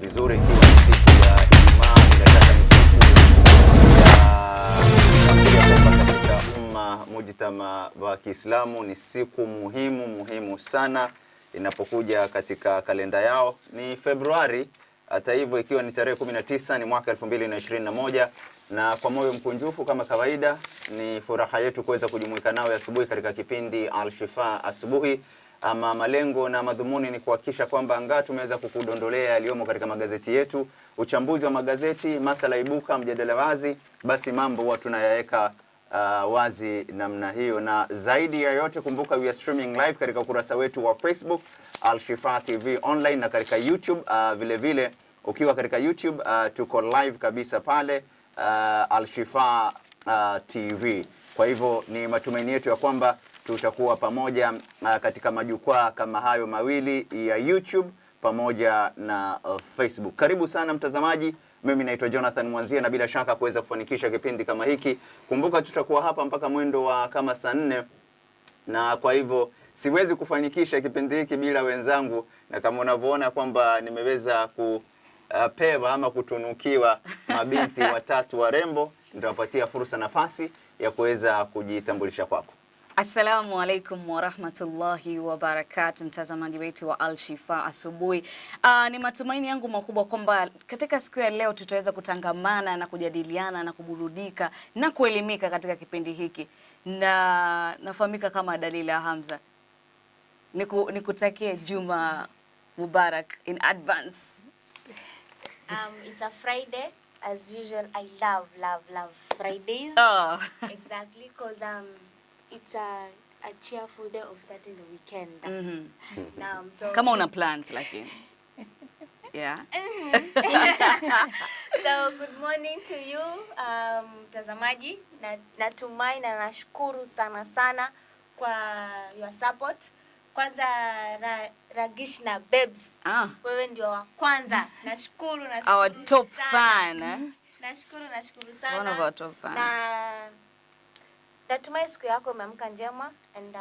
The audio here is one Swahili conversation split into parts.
Vizuri ikiwa ni siku ya Ijumaa, inataka ni siku ya katika mujtama wa Kiislamu. Ni siku muhimu sana inapokuja katika kalenda yao. Ni Februari, hata hivyo ikiwa ni tarehe 19 ni mwaka 2021, na kwa moyo mkunjufu kama kawaida ni furaha yetu kuweza kujumuika nao asubuhi katika kipindi Alshifaa asubuhi. Ama malengo na madhumuni ni kuhakikisha kwamba anga tumeweza kukudondolea yaliyomo katika magazeti yetu, uchambuzi wa magazeti, masala ibuka, mjadala wazi, basi mambo huwa tunayaweka wazi namna hiyo. Na zaidi ya yote kumbuka we are streaming live katika ukurasa wetu wa Facebook Alshifaa TV online, na katika YouTube vile vile ukiwa katika YouTube tuko live kabisa pale Alshifaa TV. Kwa hivyo ni matumaini yetu ya kwamba tutakuwa pamoja katika majukwaa kama hayo mawili ya YouTube pamoja na Facebook. Karibu sana mtazamaji, mimi naitwa Jonathan Mwanzia, na bila shaka kuweza kufanikisha kipindi kama hiki. Kumbuka tutakuwa hapa mpaka mwendo wa kama saa 4, na kwa hivyo siwezi kufanikisha kipindi hiki bila wenzangu, na kama unavyoona kwamba nimeweza kupewa ama kutunukiwa mabinti watatu warembo, nitawapatia fursa nafasi ya kuweza kujitambulisha kwako. Assalamu alaikum wa rahmatullahi wa barakatuh, mtazamaji wetu wa Alshifaa asubuhi. Ni matumaini yangu makubwa kwamba katika siku ya leo tutaweza kutangamana na kujadiliana na kuburudika na kuelimika katika kipindi hiki. Na nafahamika kama Dalila Hamza. Nikutakie Juma Mubarak in advance. It's a Friday. As usual, I love Fridays. Oh. Exactly, because it's a cheerful day of starting the weekend. So kama una plans lakini. Yeah. So good morning to you mtazamaji, natumai na nashukuru sana kwa your support. Kwanza Ragish na Babes, wewe ndio wa kwanza. Nashukuru our top fan. Nashukuru sana. One of our top fan. Natumai siku yako imeamka njema, and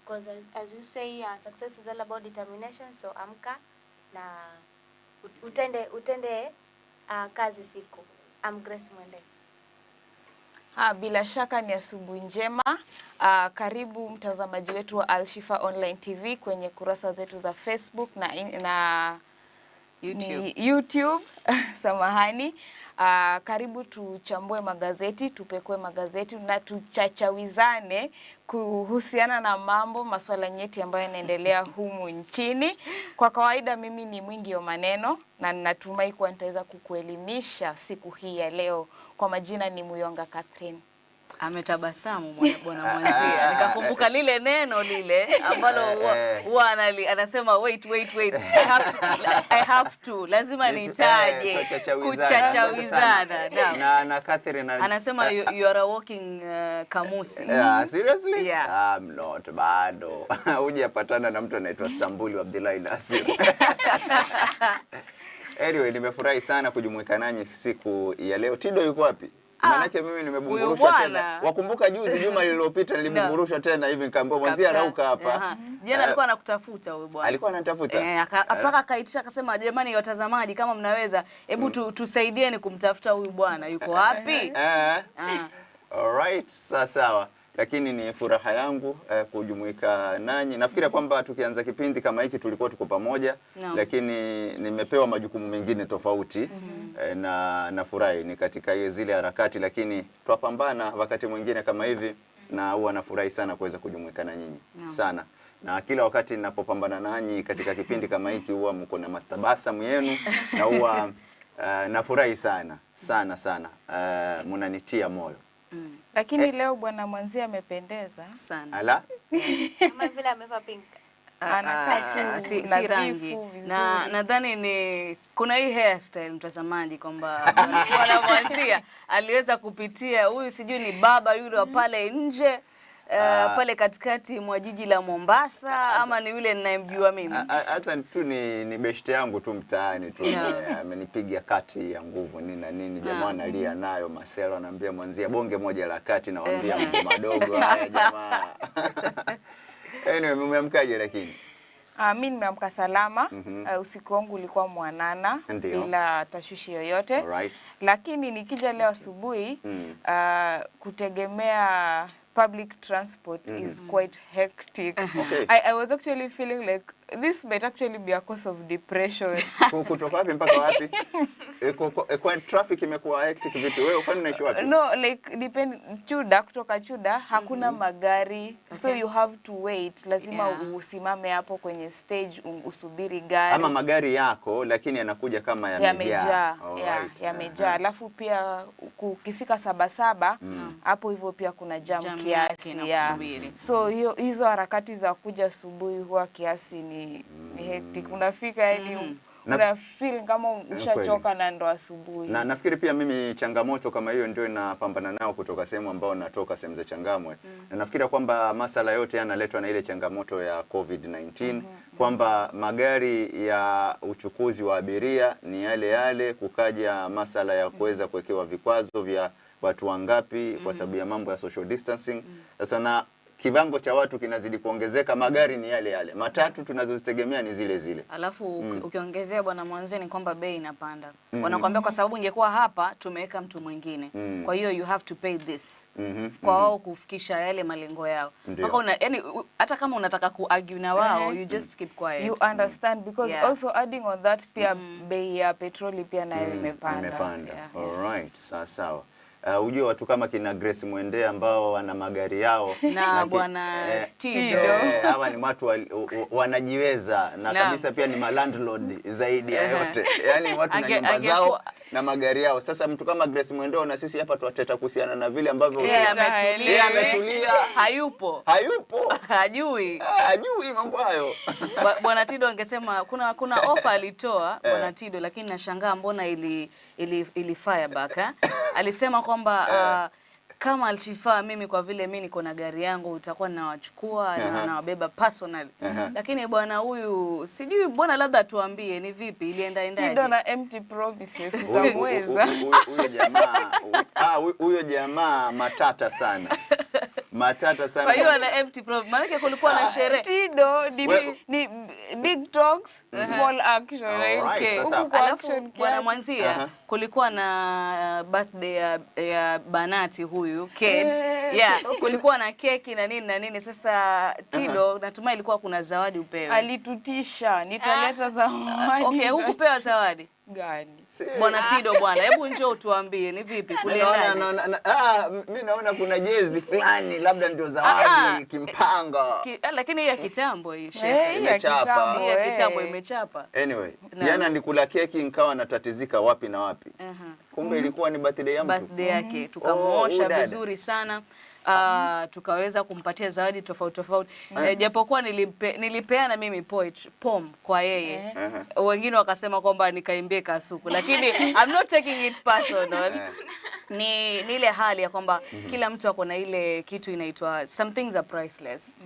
because as you say success is all about determination, so amka na utende kazi siku. Grace Mwende. Bila shaka ni asubuhi njema. Karibu mtazamaji wetu wa Alshifaa Online TV kwenye kurasa zetu za Facebook na YouTube. Samahani. Karibu tuchambue magazeti, tupekue magazeti na tuchachawizane kuhusiana na masuala nyeti ambayo yanaendelea humu nchini. Kwa kawaida mimi ni mwingi wa maneno na ninatumai kuwa nitaweza kukuelimisha siku hii ya leo. Kwa majina ni Muyonga Catherine. Ametabasamu bwana Mwanzia. Nikakumbuka lile neno lile ambalo anasema wait I have to lazima nitaje kuchachawizana. Na Catherine anasema you are a walking kamusi. Seriously? Yeah. I'm not bado. Hujapatana na mtu anaitwa Stambuli Abdullahi Nasir. Anyway, nimefurahi sana kujumuika nanyi siku ya leo. Tido yuko wapi? Manake mimi nimebumburushwa tena. Wakumbuka juzi Juma lililopita nilibumburushwa tena hivi nikaambiwa Mwanzia rauka hapa. Jana alikuwa anakutafuta huyo bwana. Alikuwa ananitafuta. Mpaka akaitisha akasema jamani watazamaji kama mnaweza hebu tusaidieni kumtafuta huyu bwana. Yuko wapi? Alright, sawa. Lakini ni furaha yangu kujumuika nanyi. Nafikiri kwamba tukianza kipindi kama hiki tulikuwa tuko pamoja, lakini nimepewa majukumu mengine tofauti. Na nafurahi ni katika zile harakati, lakini twapambana wakati mwingine kama hivi, na huwa nafurahi sana kuweza kujumuika na nyinyi sana. na kila wakati ninapopambana nanyi katika kipindi kama hiki huwa mko na matabasamu yenu na huwa nafurahi sana sana. Mnanitia moyo. Lakini leo bwana Mwanzi amependeza sana. Ala? Kama vile amevaa pink. Anakaa si nadhifu, rangi. vizuri. Na nadhani ni kuna hii hairstyle mtazamaji kwamba bwana Mwanzi aliweza kupitia, huyu sijui ni baba yule wa pale nje pale katikati mwa jiji la Mombasa ama ni yule ninayemjua mimi. Hata tu ni beshte yangu tu mtaani tu amenipiga kati ya nguvu nini na nini, jamaa analia nayo Marcelo anambia Mwanzi bonge moja la kati, nawaambia mambo madogo haya jamaa. Anyway, mmeamkaje lakini? Mimi nimeamka salama. Usiku wangu ulikuwa mwanana bila tashwishi yoyote. Alright. Lakini nikija leo asubuhi kutegemea public transport is quite hectic. Okay. I was actually feeling like this might actually be a cause of depression. Kutoka wapi mpaka wapi? Kwa traffic imekuwa hectic vipi? Wewe kwani unaishi wapi? No, like kutoka Chuda hakuna magari. So you have to wait. Lazima usimame hapo kwenye stage usubiri gari. Ama magari yako lakini yanakuja kama yamejaa. Yamejaa. Alafu pia ukifika 7 hapo hivyo pia kuna jam kiasi. So hizo harakati za kuja asubuhi huwa kiasi ni hectic. Unafika yani una feel kama ushachoka na ndo asubuhi. Na nafikiri pia mimi changamoto kama hiyo ndio inapambana nao kutoka sehemu ambao natoka, sehemu za Changamwe. Na nafikiri kwamba masala yote yanaletwa na ile changamoto ya COVID-19 kwamba magari ya uchukuzi wa abiria ni yale kukaja masala ya kuweza kuwekewa vikwazo vya watu wangapi kwa sababu ya mambo ya social distancing. Sasa na kiwango cha watu kinazidi kuongezeka, magari ni yale. Matatu tunazozitegemea ni zile. Alafu ukiongezea bwana Mwanzi ni kwamba bei inapanda. Wanakuambia kwa sababu ingekuwa hapa tumeweka mtu mwingine. Kwa hiyo you have to pay this. Kwa wao kufikisha yale malengo yao. Mpaka yani hata kama unataka kuargue na wao you just keep quiet. You understand because also adding on that pia bei ya petroli pia nayo imepanda. Alright, sawa. Ujue watu kama kina Grace Mwende ambao wana magari yao na bwana Tido hawa ni watu wanajiweza na kabisa pia ni landlord zaidi ya yote. Yaani watu na nyumba zao na magari yao. Sasa mtu kama Grace Mwende na sisi hapa tuwateta kuhusiana na vile ambavyo ametulia, hayupo. Hajui mambo hayo. Bwana Tido angesema kuna offer alitoa bwana Tido, lakini nashangaa mbona ili fire back. Alisema kwamba kama Alshifaa mimi kwa vile mimi niko na gari yangu utakuwa ninawachukua na nawabeba personal. Lakini bwana huyu sijui bwana labda tuambie ni vipi iliendaje. Tido na empty promises utamweza. Huyo jamaa matata sana. Kwa hiyo ana empty promise. Maana kulikuwa na sherehe. Tido ni big talks, small action. Okay. Alafu bwana Mwanzi kulikuwa na birthday ya Banati huyu Kate. Kulikuwa na keki na nini. Sasa Tido natumai ilikuwa kuna zawadi upewe. Alitutisha, nitaleta zawadi. Okay, hukupewa zawadi gani? Bwana Tido bwana, hebu njoo tuambie ni vipi kuliendaje? Mimi naona kuna jezi fulani labda ndio zawadi kimpanga. Lakini ya kitambo hii shehe. Kitambo imechapa. Anyway, jana nilikula keki nikawa natatizika wapi na wapi. Kumbe ilikuwa ni birthday ya mtu. Birthday yake. Tukamuosha vizuri sana. Tukaweza kumpatia zawadi tofauti. Japokuwa nilipeana mimi poem kwa yeye. Wengine wakasema kwamba nikaimbie kasuku, lakini I'm not taking it personal. Ni ile hali ya kwamba kila mtu ako na ile kitu inaitwa some things are priceless.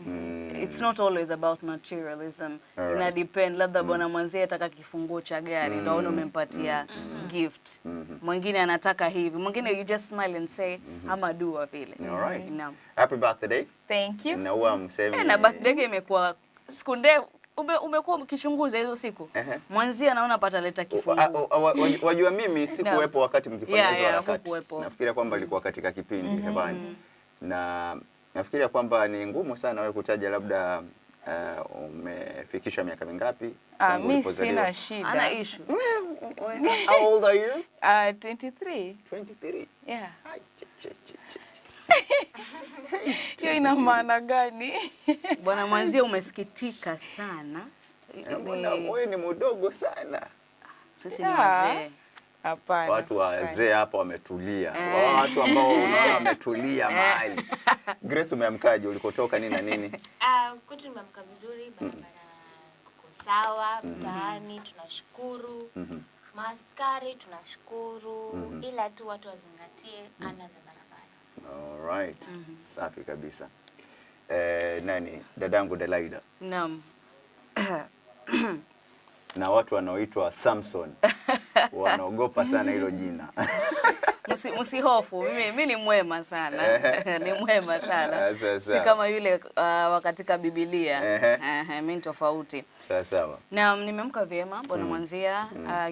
It's not always about materialism. Ina depend labda bwana Mwanzi ataka kifunguo cha gari ndio umempatia gift. Mwingine anataka hivi. Mwingine you just smile and say ama dua vile. Alright. Happy birthday. Thank you. Na huwa msemi. Na birthday imekuwa siku ndefu. Umekuwa ukichunguza hizo siku. Mwanzi anaona pataleta kifunguo. Wajua mimi sikuwepo wakati mkifanya hizo harakati. Nafikiria kwamba ilikuwa katika kipindi hewani. Na nafikiria kwamba ni ngumu sana wewe kutaja labda umefikisha miaka mingapi? Mimi sina shida. Ana issue. How old are you? 23. 23. Yeah. Hiyo ina maana gani? Bwana Mwanzia, umesikitika sana. Mbona wewe ni mdogo sana? Sisi ni wazee. Hapana. Watu wazee hapa wametulia. Watu ambao unaona wametulia mahali. Grace, umeamkaje? Ulikotoka nini na nini? Kwetu nimeamka vizuri, barabara kuko sawa, mtaani tunashukuru. Maaskari tunashukuru, ila tu watu wazingatie ala za barabara. Alright. Safi kabisa. Nani? Dadangu Delaida. Naam. Na watu wanaoitwa Samson wanaogopa sana hilo jina. Msihofu, mimi ni mwema sana. Ni mwema sana. Si kama yule wa katika Biblia. Mimi tofauti. Sawa. Naam, nimeamka vyema Bwana Mwanzia,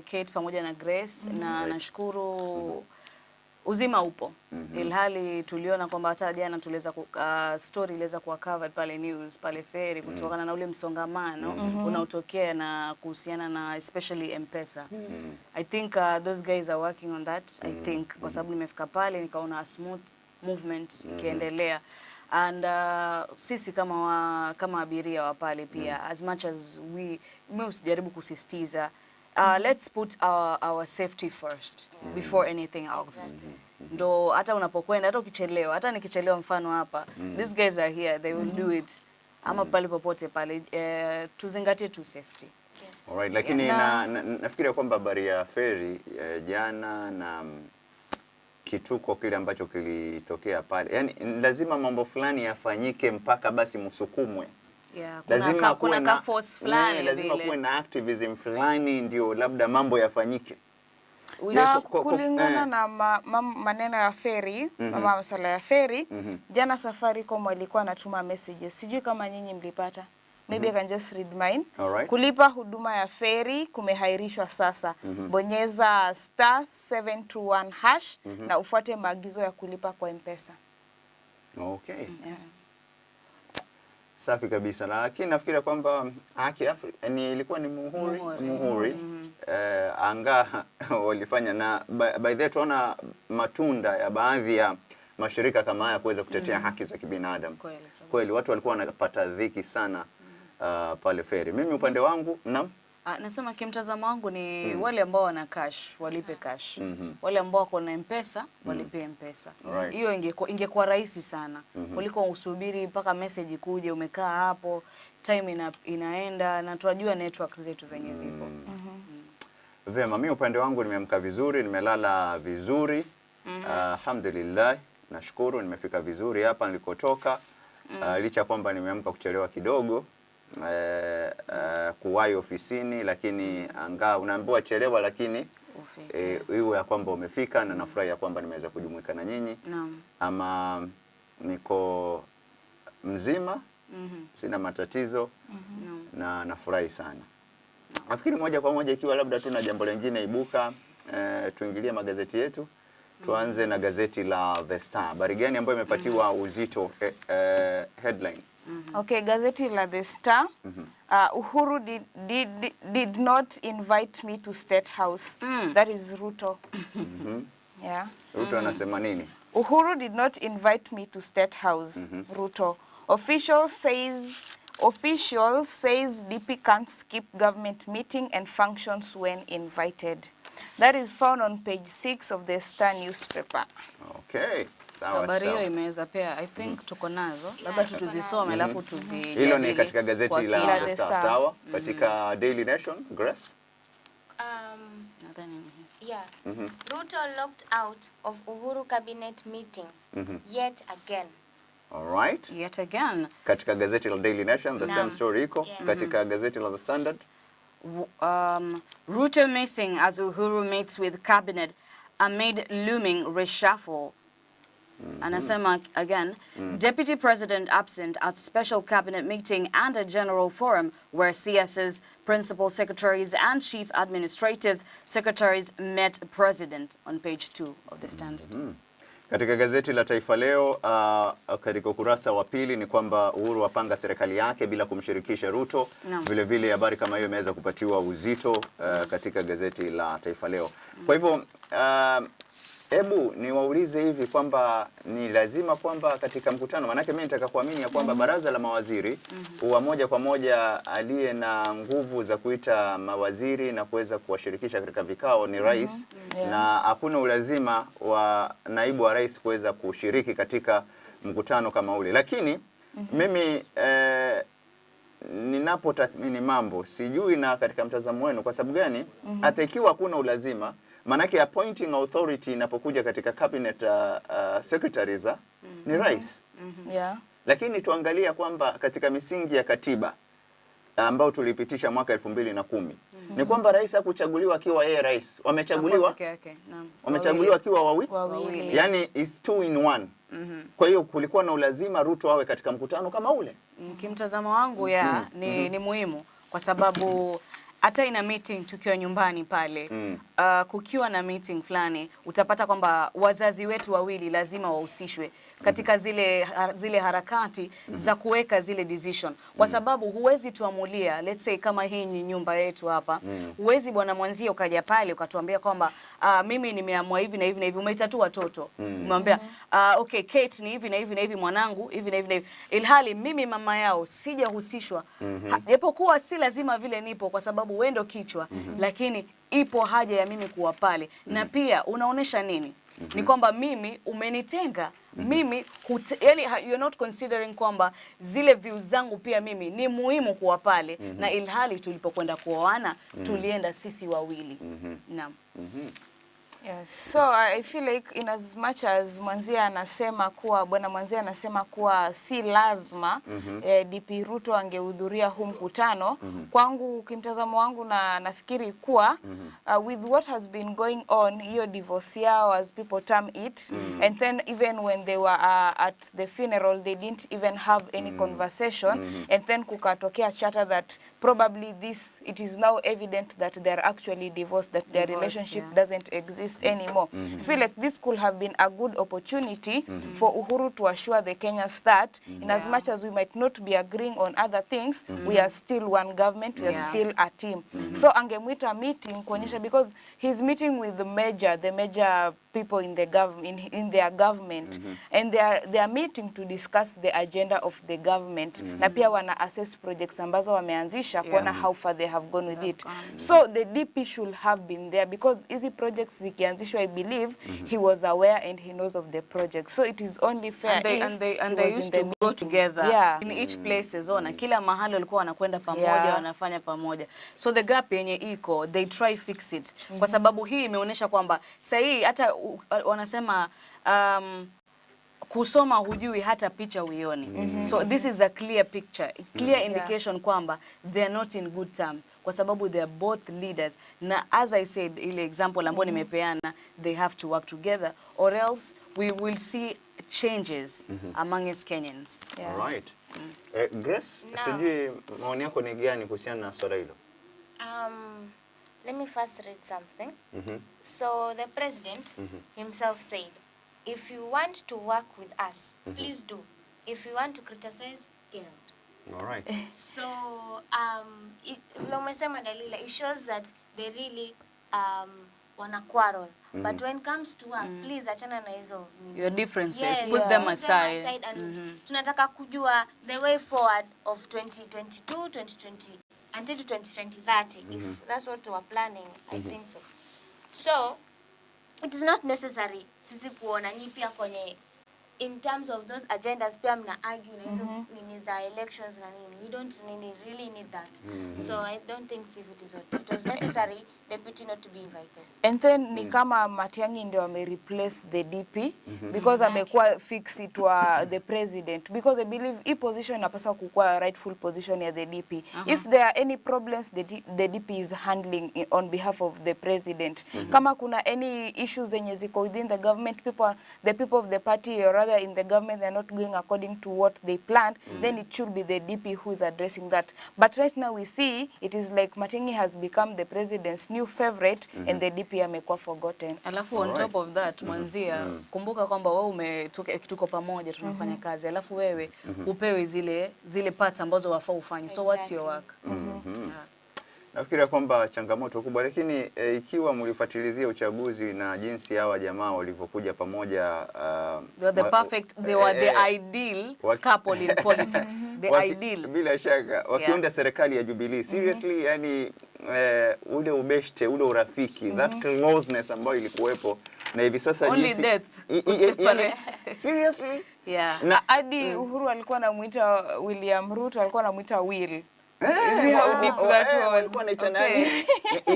Kate pamoja na Grace, na nashukuru uzima upo. Ilhali tuliona kwamba hata jana tuliweza story iliweza kuwa covered pale news pale ferry kutokana na ule msongamano unaotokea na kuhusiana na especially M-Pesa. I think those guys are working on that. I think kwa sababu nimefika pale nikaona a smooth movement ikiendelea. And sisi kama abiria wa pale pia, as much as mimi usijaribu kusisitiza, let's put our safety first before anything else. Ndo hata unapokwenda, hata ukichelewa, hata nikichelewa mfano hapa, these guys are here, they will do it. Ama pale popote pale, tuzingatie tu safety. Alright, lakini nafikiria kwamba habari ya ferry jana na kituko kile ambacho kilitokea pale, yani lazima mambo fulani yafanyike mpaka basi msukumwe. Lazima kuna ka force fulani, lazima kuwe na activism fulani ndio labda mambo yafanyike. Na kulingana na maneno ya ferry, masuala ya ferry, jana Safaricom walikuwa anatuma messages. Sijui kama nyinyi mlipata. Maybe I can just read mine. Kulipa huduma ya ferry kumehairishwa sasa. Bonyeza *721# na ufuate maagizo ya kulipa kwa M-Pesa. Okay. Safi kabisa. Lakini nafikiria kwamba ni ilikuwa ni muhuri. Anga walifanya na by the way tunaona matunda ya baadhi ya mashirika kama haya kuweza kutetea haki za kibinadamu. Kweli watu walikuwa wanapata dhiki sana pale ferry. Mimi upande wangu nasema kimtazamo wangu ni wale ambao wana cash walipe cash. Wale ambao wako na M-Pesa walipe M-Pesa. Hiyo ingekuwa rahisi sana kuliko usubiri mpaka message ikuje, umekaa hapo, time inaenda na tunajua network zetu venye zipo. Vema, mimi upande wangu nimeamka vizuri, nimelala vizuri. Alhamdulillah, nashukuru nimefika vizuri hapa nilikotoka. Licha kwamba nimeamka kuchelewa kidogo. Kuwahi ofisini, lakini unaambiwa chelewa lakini iwe ya kwamba umefika, na nafurahi ya kwamba nimeweza kujumuika na nyinyi. Ama niko mzima, sina matatizo, na nafurahi sana. Nafikiri moja kwa moja ikiwa labda tuna jambo lingine ibuka, tuingilie magazeti yetu. Tuanze na gazeti la The Star. Habari gani ambayo imepatiwa uzito headline? Okay, gazeti la The Star. Uhuru did not invite me to State House. That is Ruto. Yeah. Ruto anasema nini? Uhuru did not invite me to State House. Ruto. Official says DP can't skip government meeting and functions when invited. That is found on page 6 of the Star newspaper. Okay, sawa. Habari hiyo imeweza pia, I think tuko nazo. Labda tuzisome alafu tuzijadili. Hilo ni katika gazeti la The Star, sawa? Katika Daily Nation, Grace? Yeah. Ruto locked out of Uhuru cabinet meeting yet again. All right. Yet again. Katika gazeti la Daily Nation, the same story iko. Katika gazeti la The Standard. Ruto missing as Uhuru meets with cabinet amid looming reshuffle. Anasema again, Deputy President absent at special cabinet meeting and a general forum where CS's principal secretaries and chief administrative secretaries met President, on page 2 of the Standard. Katika gazeti la Taifa Leo, katika ukurasa wa pili ni kwamba Uhuru wapanga serikali yake bila kumshirikisha Ruto. Vile vile habari kama hiyo imeweza kupatiwa uzito katika gazeti la Taifa Leo. Kwa hivyo Hebu niwaulize hivi kwamba ni lazima kwamba katika mkutano, manake mimi nitaka kuamini ya kwamba baraza la mawaziri huwa moja kwa moja aliye na nguvu za kuita mawaziri na kuweza kuwashirikisha katika vikao ni rais, na hakuna ulazima wa naibu wa rais kuweza kushiriki katika mkutano kama ule. Lakini mimi ninapotathmini mambo sijui na katika mtazamo wenu kwa sababu gani hata ikiwa hakuna ulazima, manake appointing authority inapokuja katika cabinet secretaries ni rais. Yeah. Lakini tuangalia kwamba katika misingi ya katiba ambao tulipitisha mwaka 2010 ni kwamba rais hakuchaguliwa akiwa yeye rais, wamechaguliwa akiwa wawili, yani is 2 in 1. Kwa hiyo kulikuwa na ulazima Ruto awe katika mkutano kama ule. Kimtazamo wangu ni muhimu kwa sababu hata ina meeting tukiwa nyumbani pale, kukiwa na meeting fulani utapata kwamba wazazi wetu wawili lazima wahusishwe katika zile harakati za kuweka zile decision, kwa sababu huwezi tuamulia, let's say kama hii ni nyumba yetu hapa, huwezi bwana mwanzie ukaja pale ukatuambia kwamba mimi nimeamua hivi na hivi na hivi, umeita tu watoto umwambia okay Kate ni hivi na hivi na hivi, mwanangu hivi na hivi na hivi, ilhali mimi mama yao sijahusishwa. Japokuwa si lazima vile nipo kwa sababu wewe ndo kichwa, lakini ipo haja ya mimi kuwa pale. Na pia unaonesha nini? Ni kwamba mimi umenitenga. Mimi yani you're not considering kwamba zile views zangu pia mimi ni muhimu kuwa pale, na ilhali tulipokwenda kuoana tulienda sisi wawili. Naam. Yes. So I feel like in as much as Mwanzia anasema kuwa, bwana Mwanzia anasema kuwa si lazima DP Ruto angehudhuria huu mkutano, kwangu kimtazamo wangu na nafikiri kuwa with what has been going on, hiyo divorce yao as people term it, and then even when they were at the funeral they didn't even have any conversation, and then kukatokea chatter that probably it is now evident that they're actually divorced, that their relationship doesn't exist anymore. I feel like this could have been a good opportunity for Uhuru to assure the Kenyans that in as much as we might not be agreeing on other things, we are still one government, we are still a team. So angemwita meeting kuonyesha, because he's meeting with the major people in the in their government, and they are meeting to discuss the agenda of the government, na pia wana assess projects ambazo wameanzisha kuona how far they have gone with it. So the DP should have been there, because easy projects zikianzishwa, I believe he was aware and he knows of the project. So it is only fair and they used to go together in each places. Kila mahali walikuwa wanakwenda pamoja, wanafanya pamoja. So the gap yenye iko, they try fix it. Kwa sababu hii imeonyesha kwamba sahi hata wanasema kusoma hujui hata picha uione. So this is a clear picture, clear indication kwamba they are not in good terms, kwa sababu they are both leaders, na as I said ile example ambayo nimepeana, they have to work together or else we will see changes among us Kenyans. All right. Grace, sijui maoni yako ni gani kuhusiana na swala hilo? Let me first read something. So the president himself said, if you want to work with us, please do. If you want to criticize, get out. All right. So, it shows that they really wanna quarrel. But when it comes to work, please achana na hizo your differences, put them aside. And tunataka kujua the way forward of 2022, 2020 until 2030, if that's what we are planning, I think so. So, it is not necessary sisi kuona nyi pia kwenye in terms of those agendas pia mna argue na hizo nini za elections na nini. You don't really need that. So I don't think it was necessary deputy not to be invited. And then ni kama Matiang'i ndio replace the DP because amekuwa fix it wa the president, because I believe hii position inapaswa kukuwa rightful position ya the DP. If there are any problems the DP is handling on behalf of the president. Kama kuna any issues zenye ziko within the government, the people of the party or rather in the government, they're not going according to what they planned, then it should be the DP who is addressing that. But right now we see it is like Matiang'i has become the president's new favorite and the DP amekuwa forgotten. Alafu on top of that, Mwanzia, kumbuka kwamba wewe tuko pamoja tunafanya kazi, alafu wewe upewe zile parts ambazo wafaa ufanye. So what's your work? Nafikiria kwamba changamoto kubwa, lakini ikiwa mlifuatilizia uchaguzi na jinsi hawa jamaa walivyokuja pamoja, they were the perfect, they were the ideal couple in politics. The ideal. Bila shaka wakiunda serikali ya Jubilee, seriously, yani ule ubeshte, ule urafiki, that closeness ambayo ilikuwepo, na hivi sasa only death. Seriously? Yeah. Na hadi Uhuru alikuwa anamuita William Ruto, alikuwa anamuita Will. Walikuwa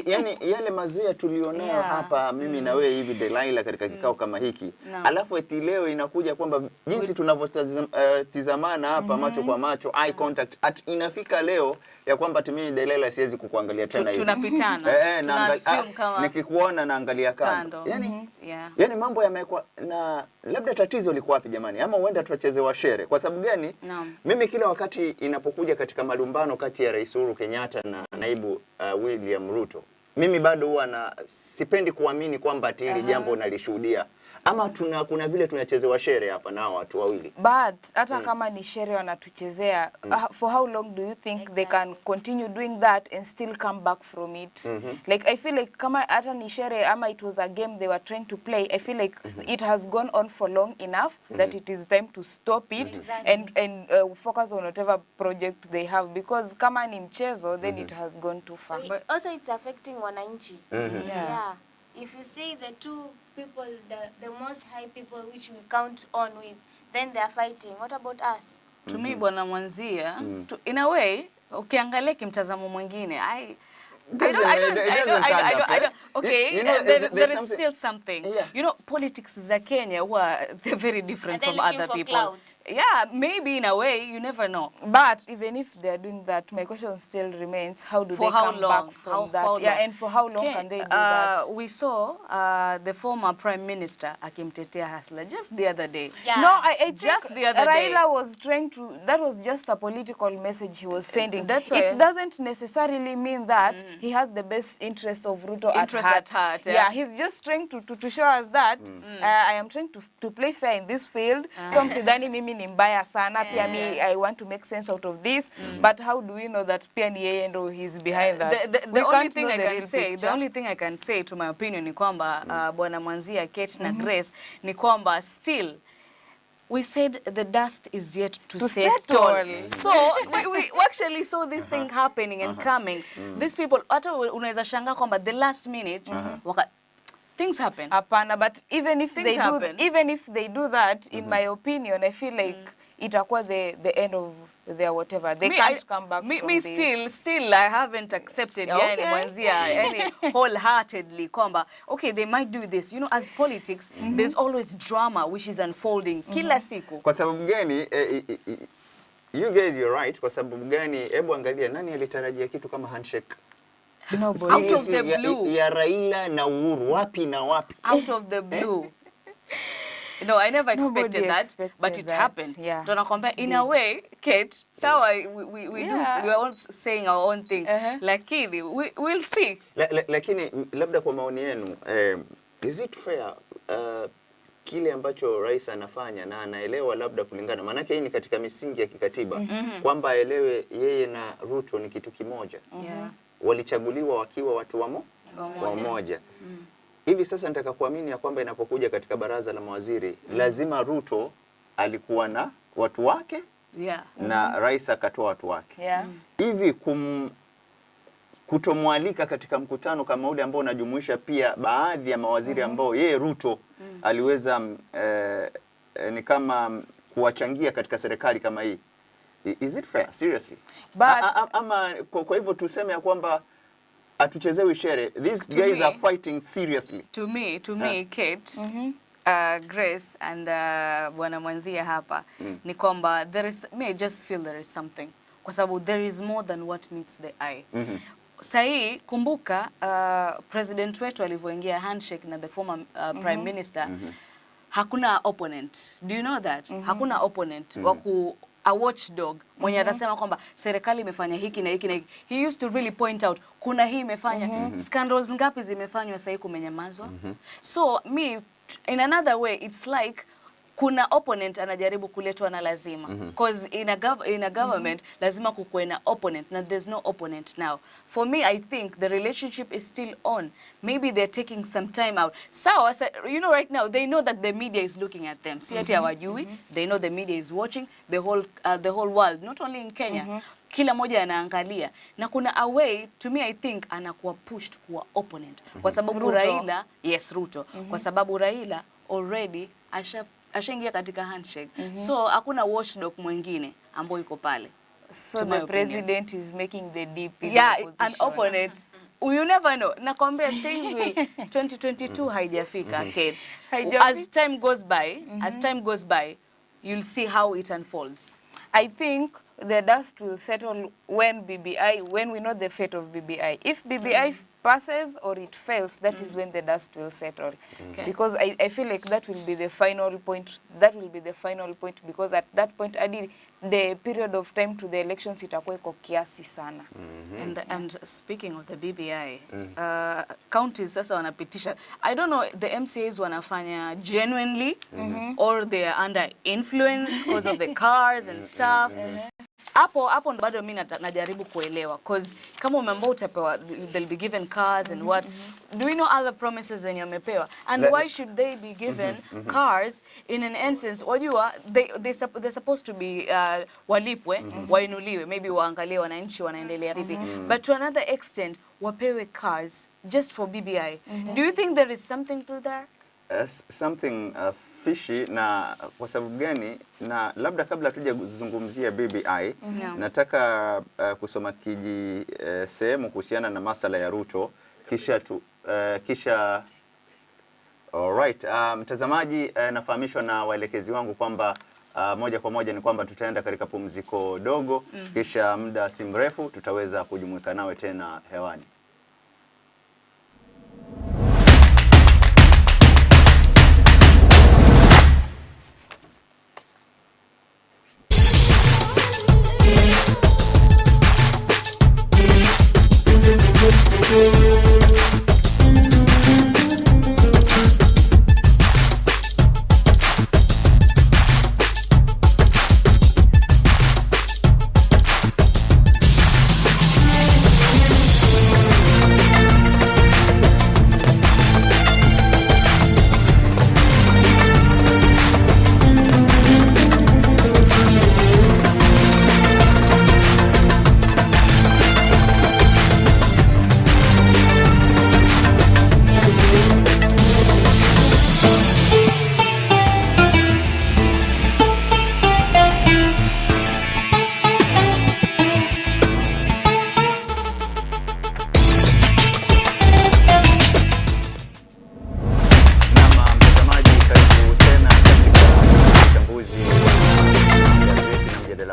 yani yale mazoea tulionayo hapa mimi na wewe hivi Delilah katika kikao kama hiki, alafu eti leo inakuja kwamba jinsi tunavyotazamana hapa macho kwa macho, eye contact, inafika leo ya kwamba mimi Delilah siwezi kukuangalia tena hivi, tunapitana, tunassume kama nikikuona naangalia kando. Yani mambo yamekuwa, na labda tatizo liko wapi jamani? Ama huenda tuwachezewa shere. Kwa sababu gani? Mimi kila wakati inapokuja katika malumbano kati ya Rais Uhuru Kenyatta na naibu William Ruto, mimi bado huwa sipendi kuamini kwamba ati hili jambo nalishuhudia, ama kuna vile tunachezewa shere hapa nao watu wawili. But hata kama ni shere wanatuchezea, for how long do you think they can continue doing that and still come back from it? Like I feel like kama hata ni shere ama it was a game they were trying to play, I feel like it has gone on for long enough that it is time to stop it and focus on whatever project they have, because kama ni mchezo then it has gone too far. But also it's affecting wananchi. Yeah. If you see the two people, the most high people which we count on with, then they are fighting. What about us? To me, Bwana Mwanzia, in a way, ukiangalia kimtazamo mwingine, I don't. Okay, you know, there is still something. You know, politics za Kenya, they're very different from other people. Clout. Yeah, maybe in a way, you never know. But even if they are doing that, my question still remains: how do they come back from that? Yeah, and for how long can they do that? We saw the former Prime Minister akimtetea Hasla just the other day. Yeah. No, I think just the other day. Raila was trying to. That was just a political message he was sending. That's why it doesn't necessarily mean that he has the best interest of Ruto at heart. Yeah, he's just trying to show us that I am trying to play fair in this field. So I'm saying mimi ni mbaya sana, pia me I want to make sense out of this. But how do we know that pia ni yeye ndo he's behind that? The only thing I can say, to my opinion, ni kwamba Bwana Mwanzia, Kate na Grace, ni kwamba still we said the dust is yet to settle. So we actually saw this thing happening and coming. These people, hata unaweza shangaa kwamba the last minute things happen. Hapana, but even if they do that, in my opinion, I feel like itakuwa the end of their whatever. They can't come back from this. Still I haven't accepted yani Mwanzia wholeheartedly kwamba okay, they might do this. You know, as politics, there's always drama which is unfolding kila siku. Kwa sababu gani you guys, you're right. Kwa sababu gani, hebu angalia nani alitarajia kitu kama handshake out of the blue ya Raila na Uhuru, wapi na wapi? Out of the blue. No, I never expected that, but it happened. Yeah. In a way, Kate, so we are all saying our own things. Lakini we'll see. Lakini labda kwa maoni yenu, is it fair kile ambacho rais anafanya na anaelewa labda kulingana, maanake hii ni katika misingi ya kikatiba kwamba aelewe yeye na Ruto ni kitu kimoja. Walichaguliwa wakiwa watu wamoja. Hivi sasa nataka kuamini ya kwamba inapokuja katika baraza la mawaziri lazima Ruto alikuwa na watu wake na rais akatoa watu wake. Hivi kutomwalika katika mkutano kama ule ambao unajumuisha pia baadhi ya mawaziri ambao yeye Ruto aliweza ni kama kuwachangia katika serikali kama hii, is it fair seriously? Ama kwa hivyo tuseme ya kwamba atuchezewe shere, these guys are fighting seriously. To me Kate, Grace and Bwana Mwanzia hapa ni kwamba I just feel there is something, kwa sababu there is more than what meets the eye. Sahi kumbuka president wetu alivyoingia handshake na the former prime minister, hakuna opponent. Do you know that? Hakuna opponent a watchdog mwenye atasema kwamba serikali imefanya hiki na hiki na hiki. He used to really point out kuna hii imefanya, scandals ngapi zimefanywa, sasa kumenyamazwa. So me, in another way, it's like kuna opponent anajaribu kuletwa na lazima. Because in a government, lazima kukuwe na opponent, na there's no opponent now. For me, I think the relationship is still on. Maybe they're taking some time out. So, you know, right now, they know that the media is looking at them. Si ati hawajui, they know the media is watching the whole world, not only in Kenya. Kila moja anaangalia. Na kuna a way, to me I think, anakuwa pushed kuwa opponent. Kwa sababu Ruto. Raila, yes, Ruto. Kwa sababu Raila already ashaingia katika handshake. So hakuna watchdog mwingine ambao yuko pale. So the president is making the DP an opponent. You never know. Nakwambia things will 2022 haijafika, Kate. As time goes by, you'll see how it unfolds. I think the dust will settle when we know the fate of BBI. If BBI passes or it fails, that is when the dust will settle. Okay. Because I feel like that will be the final point. That will be the final point, because at that point, the period of time to the elections itakuwa iko kiasi sana. And speaking of the BBI, counties sasa wanapitisha. I don't know, the MCAs wanafanya genuinely or they are under influence because of the cars and stuff. Hapo bado mimi najaribu kuelewa, because kama umeambiwa utapewa, they'll be given cars and what, do we know other promises zenye wamepewa, and why should they be given cars in an instance wajua they're supposed to be walipwe, wainuliwe, maybe waangalie wananchi wanaendelea vipi, but to another extent wapewe cars just for BBI. Do you think there is something to there? Something fishy. Na kwa sababu gani? Na labda kabla tuja kuzungumzia BBI, nataka kusoma sehemu kuhusiana na masala ya Ruto, kisha alright. Mtazamaji, nafahamishwa na waelekezi wangu kwamba moja kwa moja ni kwamba tutaenda katika pumziko dogo, kisha muda si mrefu tutaweza kujumuika nawe tena hewani.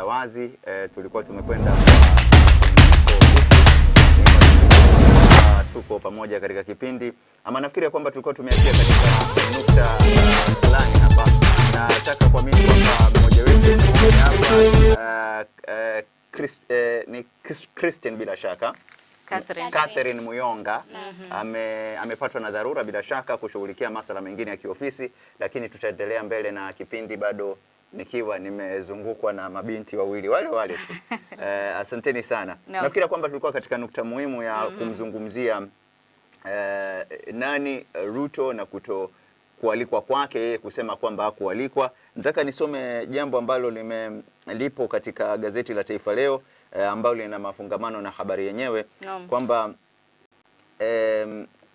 Wazi, tulikuwa tumekwenda tuko pamoja katika kipindi, ama nafikiri kwamba tulikuwa tumeanzia katika nukta fulani hapa, na nataka kuamini kwamba mmoja wetu hapa ni Christian bila shaka, Catherine Muyonga amepatwa na dharura bila shaka kushughulikia masuala mengine ya kiofisi, lakini tutaendelea mbele na kipindi bado nikiwa nimezungukwa na mabinti wawili wale tu. Asanteni sana. Nafikiri kwamba tulikuwa katika nukta muhimu ya kumzungumzia nani Ruto na kualikwa kwake, yeye kusema kwamba hakualikwa. Nataka nisome jambo ambalo lipo katika gazeti la Taifa Leo ambalo lina mafungamano na habari yenyewe, kwamba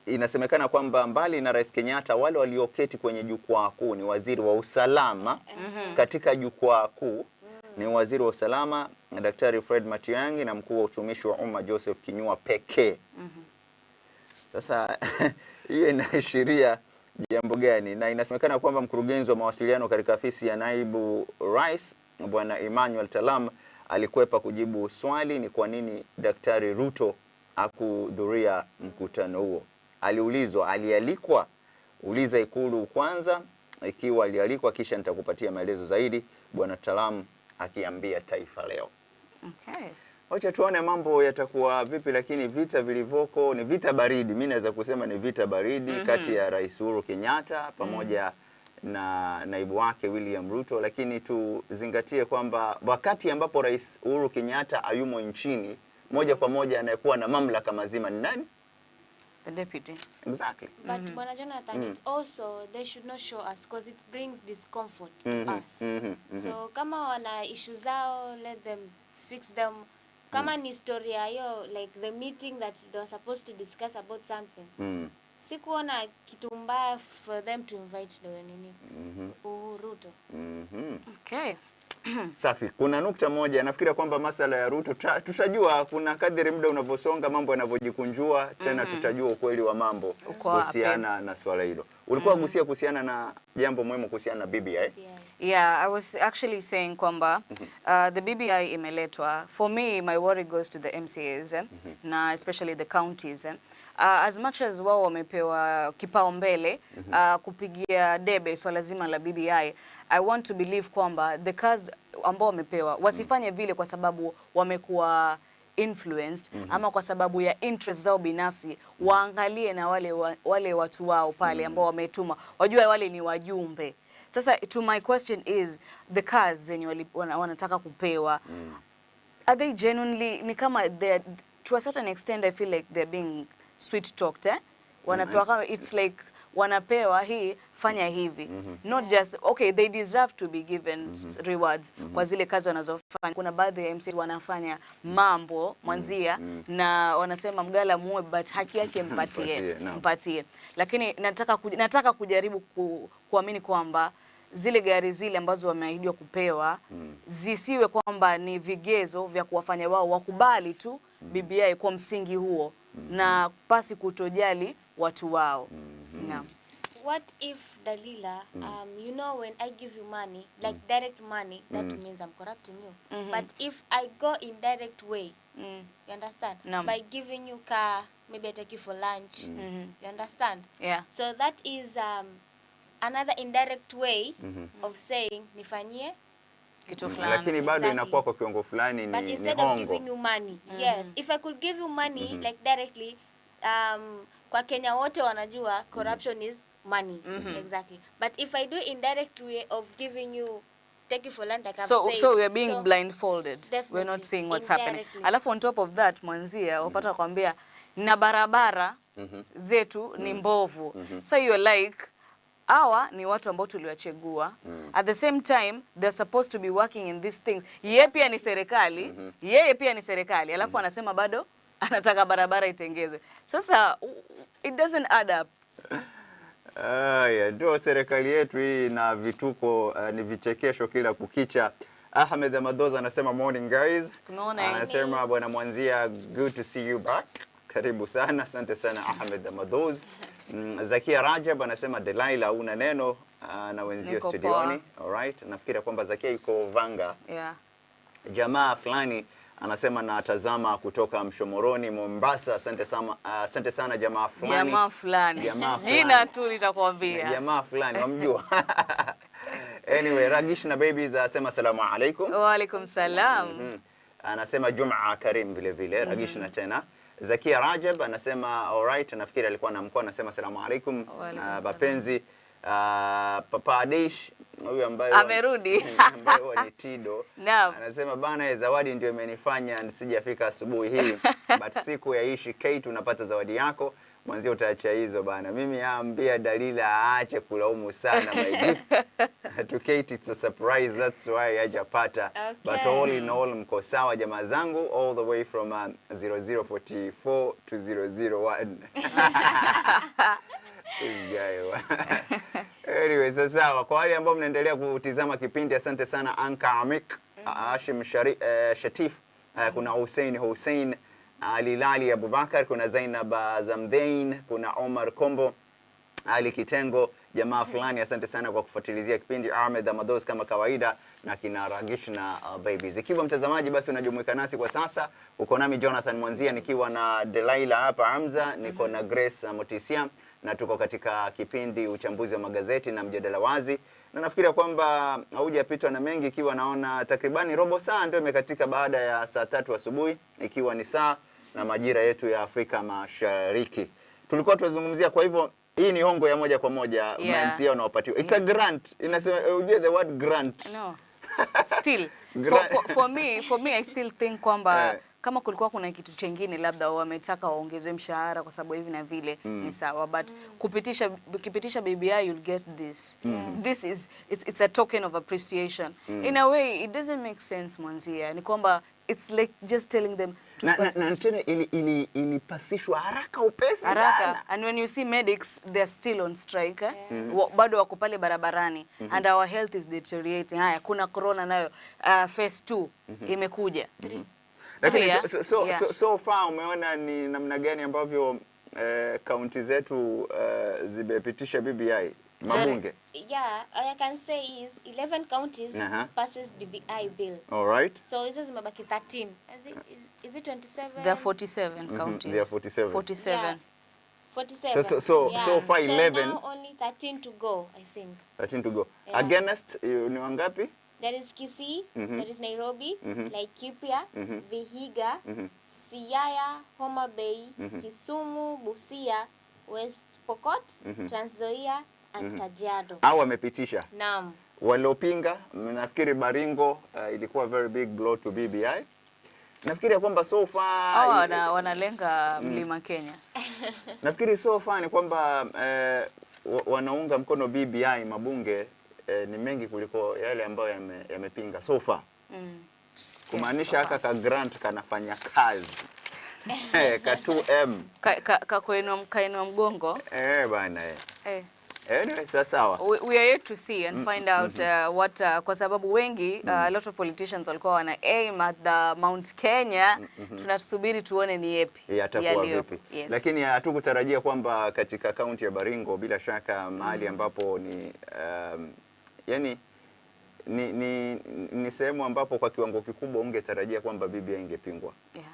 inasemekana kwamba mbali na Rais Kenyatta, wale walioketi kwenye jukwaa kuu ni waziri wa usalama. Katika jukwaa kuu ni waziri wa usalama Daktari Fred Matiang'i na mkuu wa utumishi wa umma Joseph Kinyua pekee. Sasa hiyo inaashiria jambo gani? Na inasemekana kwamba mkurugenzi wa mawasiliano katika afisi ya naibu rais Bwana Emmanuel Talam alikwepa kujibu swali ni kwa nini Daktari Ruto hakuhudhuria mkutano huo. Aliulizwa alialikwa, uliza Ikulu kwanza ikiwa alialikwa, kisha nitakupatia maelezo zaidi, Bwana Talam akiambia Taifa Leo. Okay. Wacha tuone mambo yatakuwa vipi, lakini vita vilivoko ni vita baridi. Mimi naweza kusema ni vita baridi kati ya Rais Uhuru Kenyatta pamoja na naibu wake William Ruto, lakini tuzingatie kwamba wakati ambapo Rais Uhuru Kenyatta ayumo nchini, moja kwa moja anayekuwa na mamlaka mazima ni nani? The deputy. Exactly. But Bwana Jonathan, it also, they should not show us because it brings discomfort to us. So kama wana issue zao, let them fix them. Kama ni story hiyo, like the meeting that they were supposed to discuss about something. Sikuona kitu mbaya for them to invite the Uhuru Ruto. Okay. Safi. Kuna nukta moja nafikiri kwamba masala ya Ruto tutajua kuna kadri muda unavyosonga, mambo yanavyojikunjua tena tutajua ukweli wa mambo kuhusiana na swala hilo. Ulikuwa gusia kuhusiana na jambo muhimu kuhusiana na BBI. Yeah, I was actually saying kwamba the BBI imeletwa. For me, my worry goes to the MCAs na especially the counties. As much as wao wamepewa kipaumbele kupigia debe swala zima la BBI, I want to believe kwamba the kazi ambao wamepewa wasifanye vile kwa sababu wamekuwa influenced ama kwa sababu ya interest zao binafsi. Waangalie na wale watu wao pale ambao wametuma, wajua wale ni wajumbe. Sasa to my question is, the kazi zenye wanataka kupewa, are they genuinely, ni kama to a certain extent I feel like they're being sweet talked, wanapewa kama it's like wanapewa hii fanya hivi, not just okay, they deserve to be given rewards kwa zile kazi wanazofanya. Kuna baadhi ya MCs wanafanya mambo mwanzia na wanasema mgala muwe, but haki yake mpatie. Lakini nataka kujaribu kuamini kwamba zile gari zile ambazo wameahidiwa kupewa zisiwe kwamba ni vigezo vya kuwafanya wao wakubali tu BBI kwa msingi huo na pasi kutojali watu wao. What if, Dalila, you know, when I give you money, like direct money, that means I'm corrupting you. But if I go indirect way, you understand? By giving you car, maybe I take you for lunch. You understand? Yeah. So that is another indirect way of saying nifanyie kitu fulani. Lakini bado inakuwa kwa kiwango fulani ni hongo. But instead of giving you money, yes. If I could give you money like directly, kwa Kenya wote wanajua corruption is money. Exactly. But if I do indirect way of giving you, take you for lunch, like so we are being blindfolded. We're not seeing what's happening. Alafu on top of that, mwanzia wapata kwambia na barabara zetu ni mbovu. So you're like, hawa ni watu ambao tuliwachagua. At the same time, they're supposed to be working in these things. Yeye pia ni serikali, yeye pia ni serikali. Alafu anasema bado anataka barabara itengezwe. Sasa it doesn't add up. Ndio serikali yetu hii na vituko ni vichekesho kila kukicha. Ahmed Amadoza anasema morning guys. Good morning. Anasema bwana Mwanzia, good to see you back. Karibu sana, asante sana Ahmed Amadoza. Zakia Rajab anasema Delilah una neno na wenzio studioni. Alright, nafikiri kwamba Zakia yuko Vanga. Yeah. Jamaa fulani anasema na tazama kutoka Mshomoroni Mombasa. Asante sana jamaa fulani. Jamaa fulani. Jina tu litakwambia. Jamaa fulani wamjua. Anyway, Ragish na babies anasema asalamu alaykum. Wa alaykum salam. Anasema Jumaa Karim vile vile. Ragish na tena. Zakia Rajab anasema alright, nafikiri alikuwa na mkoa, anasema asalamu alaykum wapenzi. Papa Adish huyu ambaye amerudi ambaye ni Tido. Anasema bana, zawadi ndio imenifanya nisijafika asubuhi hii, but siku yaishi Kate unapata zawadi yako. Mwanzo utaacha hizo bana. Mimi aambia Dalila aache kulaumu sana my gift. To Kate it's a surprise, that's why hajapata. But all in all mko sawa jamaa zangu, all the way from 0044 to 001. This guy. Anyway, sasa kwa wale ambao mnaendelea kutizama kipindi, asante sana Anka Amik, Hashim Shatif, kuna Hussein Alilali Abubakar, kuna Zainab Zamdain, kuna Omar Kombo, Ali Kitengo, jamaa fulani, asante sana kwa kufuatilizia kipindi. Ahmed Amadoz kama kawaida na kina Ragish na babies. Ikiwa mtazamaji basi unajumuika nasi kwa sasa, uko nami Jonathan Mwanzia nikiwa na Delilah hapa Hamza, niko na Grace Motisia na tuko katika kipindi uchambuzi wa magazeti na mjadala wazi. Na nafikiri kwamba haujapitwa na mengi, ikiwa naona takribani robo saa ndio imekatika baada ya saa 3 asubuhi, ikiwa ni saa na majira yetu ya Afrika Mashariki. Tulikuwa tunazungumzia, kwa hivyo hii ni hongo ya moja kwa moja MCA unaopatiwa. It's a grant. Inasema ujue the word grant. No. Still for me I still think kwamba kama kulikuwa kuna kitu chengine labda wametaka waongezwe mshahara kwa sababu hivi na vile ni sawa, but kupitisha BBI you'll get this. This is it's a token of appreciation. In a way it doesn't make sense mwanzia. Ni kwamba it's like just telling them to na tena ilipasishwa haraka upesi sana. And when you see medics they're still on strike, bado wako pale barabarani, and our health is deteriorating. Haya kuna corona nayo phase 2 imekuja. Lakini so far umeona ni namna gani ambavyo kaunti zetu zimepitisha BBI mabunge? Yeah, all I can say is 11 counties passes BBI bill. All right. So hizo zimebaki 13. Is it 27? There are 47 counties. There are 47. 47. Yeah. 47. So far 11. So now only 13 to go, I think. 13 to go. Yeah. Against ni wangapi? There is Kisii, there is Nairobi, Laikipia, Vihiga, Siaya, Homa Bay, Kisumu, Busia, West Pokot, Trans Nzoia and Kajiado. Hao wamepitisha. Naam. Waliopinga, nafikiri Baringo ilikuwa very big blow to BBI. Nafikiri kwamba so far wanalenga Mlima Kenya. Nafikiri so far ni kwamba wanaunga mkono BBI mabunge ni mengi kuliko yale ambayo yamepinga so far. Kumaanisha haka ka grant kanafanya kazi. Ka 2M. Ka kuinua mgongo. Bana Anyway, sawa. We are yet to see and find out what kwa sababu wengi a lot of politicians walikuwa wana aim at the Mount Kenya. Tunasubiri tuone ni yepi yatakuwa vipi. Yes. Lakini hatukutarajia kwamba katika kaunti ya Baringo bila shaka mahali ambapo ni yani ni sehemu ambapo kwa kiwango kikubwa ungetarajia kwamba BBI ingepingwa. Yeah.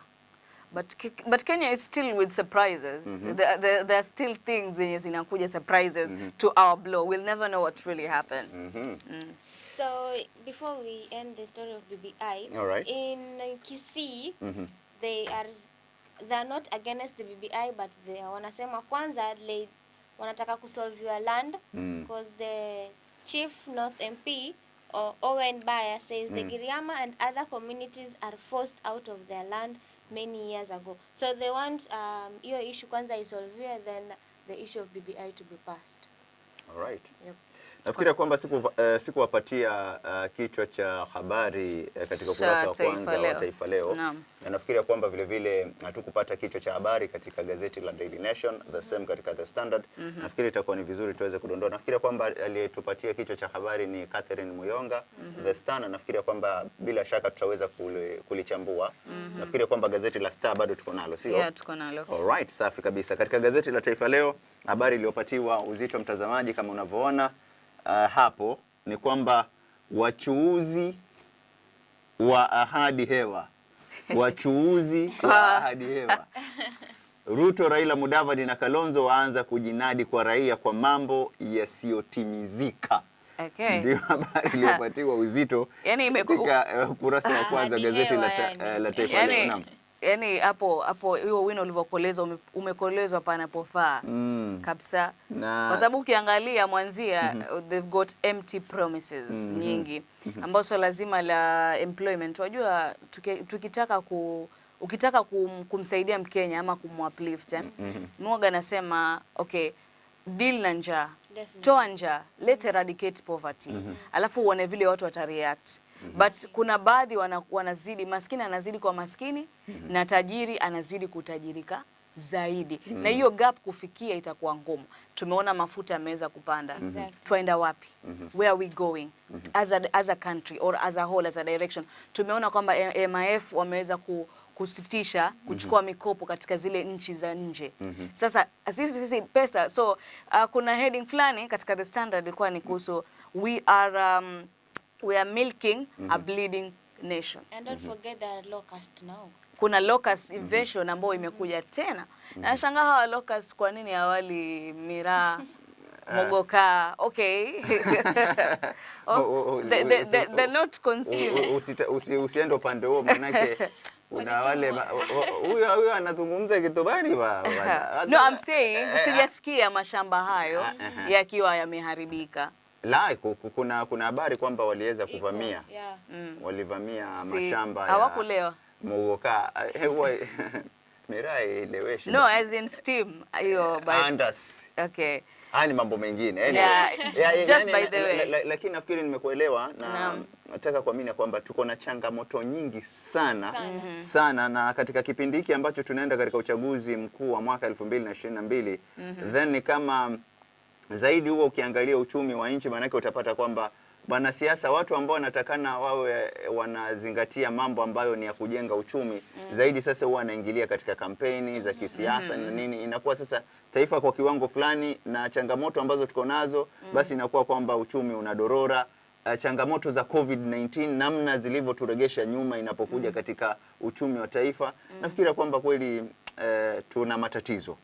But Kenya is still with surprises. There are still things zenye zinakuja surprises to our blow. We'll never know what really happened. So before we end the story of BBI, all right. In Kisii, they are not against the BBI, but they wanasema kwanza wanataka kusolve your land because the chief North MP Owen Baya says the Giriama and other communities are forced out of their land many years ago. So they want your issue kwanza isolve, then the issue of BBI to be passed. All right. Yep. Nafikiri kwamba sikuwapatia kichwa cha habari katika ukurasa wa kwanza wa Taifa Leo. Na nafikiri kwamba vile vile hatukupata kichwa cha habari katika gazeti la Daily Nation, the same katika The Standard. Nafikiri itakuwa ni vizuri tuweze kudondoa. Nafikiri kwamba aliyetupatia kichwa cha habari ni Catherine Muyonga, The Star, na nafikiri kwamba bila shaka tutaweza kulichambua. Nafikiri kwamba gazeti la Star bado tuko nalo, sio? Yeah, tuko nalo. All right, safi kabisa. Katika gazeti la Taifa Leo, habari iliyopatiwa uzito mtazamaji kama unavyoona hapo ni kwamba wachuuzi wa ahadi hewa. Wachuuzi wa ahadi hewa. Ruto, Raila, Mudavadi na Kalonzo waanza kujinadi kwa raia kwa mambo yasiyotimizika. Okay. Ndio habari iliyopatiwa uzito katika kurasa wa kwanza gazeti la Taifa Leo. Yani hapo hiyo wino ulivyokolezwa umekolezwa panapofaa kabisa. Kwa sababu ukiangalia mwanzia they've got empty promises nyingi ambazo lazima la employment. Unajua ukitaka kumsaidia Mkenya ama kumuuplift Mwoga nasema okay, deal na njaa, toa njaa, let's eradicate poverty. Alafu uone vile watu watareact. But kuna baadhi wanazidi, maskini anazidi kwa maskini na tajiri anazidi kutajirika zaidi. Na hiyo gap kufikia itakuwa ngumu. Tumeona mafuta yameweza kupanda. Tuenda wapi? Where are we going? As a country or as a whole, as a direction. Tumeona kwamba MIF wameweza kusitisha kuchukua mikopo katika zile nchi za nje. Sasa sisi pesa, so kuna heading fulani katika The Standard ilikuwa ni kuhusu we are milking a bleeding nation. And don't forget there are locusts now. Kuna locust invasion ambayo imekuja tena. Na nashangaa hawa locust kwa nini hawali miraa, mogoka, okay. They're not consumed. Usiende upande huo manake Una wale huyo anazungumza kitu gani baba? No, I'm saying sijasikia mashamba hayo yakiwa yameharibika. La, kuna habari kwamba waliweza kuvamia. Walivamia mashamba ya hawakulewa. Muoka. Mirai leweshi. No, as in steam. Hiyo Andas. Okay. Ni mambo mengine. Just by the way. Lakini nafikiri nimekuelewa na nataka kuamini kwamba tuko na changamoto nyingi sana na katika kipindi hiki ambacho tunaenda katika uchaguzi mkuu wa mwaka 2022 then ni kama zaidi huo ukiangalia uchumi wa nchi, maana utapata kwamba wanasiasa, watu ambao wanatakana wawe wanazingatia mambo ambayo ni ya kujenga uchumi zaidi, sasa huwa wanaingilia katika kampeni za kisiasa na nini. Inakuwa sasa taifa kwa kiwango fulani na changamoto ambazo tuko nazo, basi inakuwa kwamba uchumi unadorora. Changamoto za COVID-19 namna zilivyoturegesha nyuma inapokuja katika uchumi wa taifa. Nafikiri kwamba kweli tuna matatizo.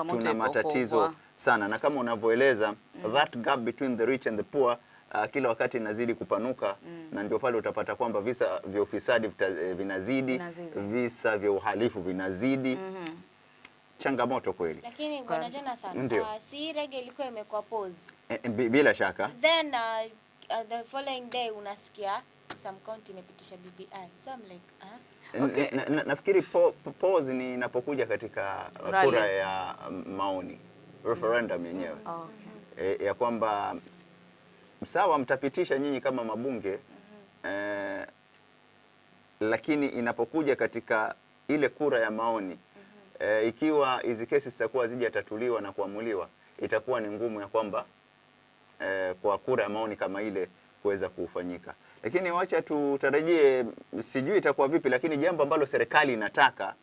Tuna matatizo sana, na kama unavyoeleza that gap between the rich and the poor kila wakati inazidi kupanuka na ndio pale utapata kwamba visa vya ufisadi vinazidi, visa vya uhalifu vinazidi. Changamoto kweli. Lakini Bwana Jonathan, si reggae ilikuwa imekuwa pause. Bila shaka. Then the following day unasikia some county imepitisha BBI. So I'm like, nafikiri pause ni inapokuja katika kura ya maoni, referendum yenyewe. Ya kwamba sawa mtapitisha nyinyi kama mabunge, lakini inapokuja katika ile kura ya maoni, ikiwa hizi kesi zitakuwa zijatatuliwa na kuamuliwa, itakuwa ni ngumu ya kwamba kwa kura ya maoni kama ile kuweza kufanyika. Lakini wacha tutarajie, sijui itakuwa vipi, lakini jambo ambalo serikali inataka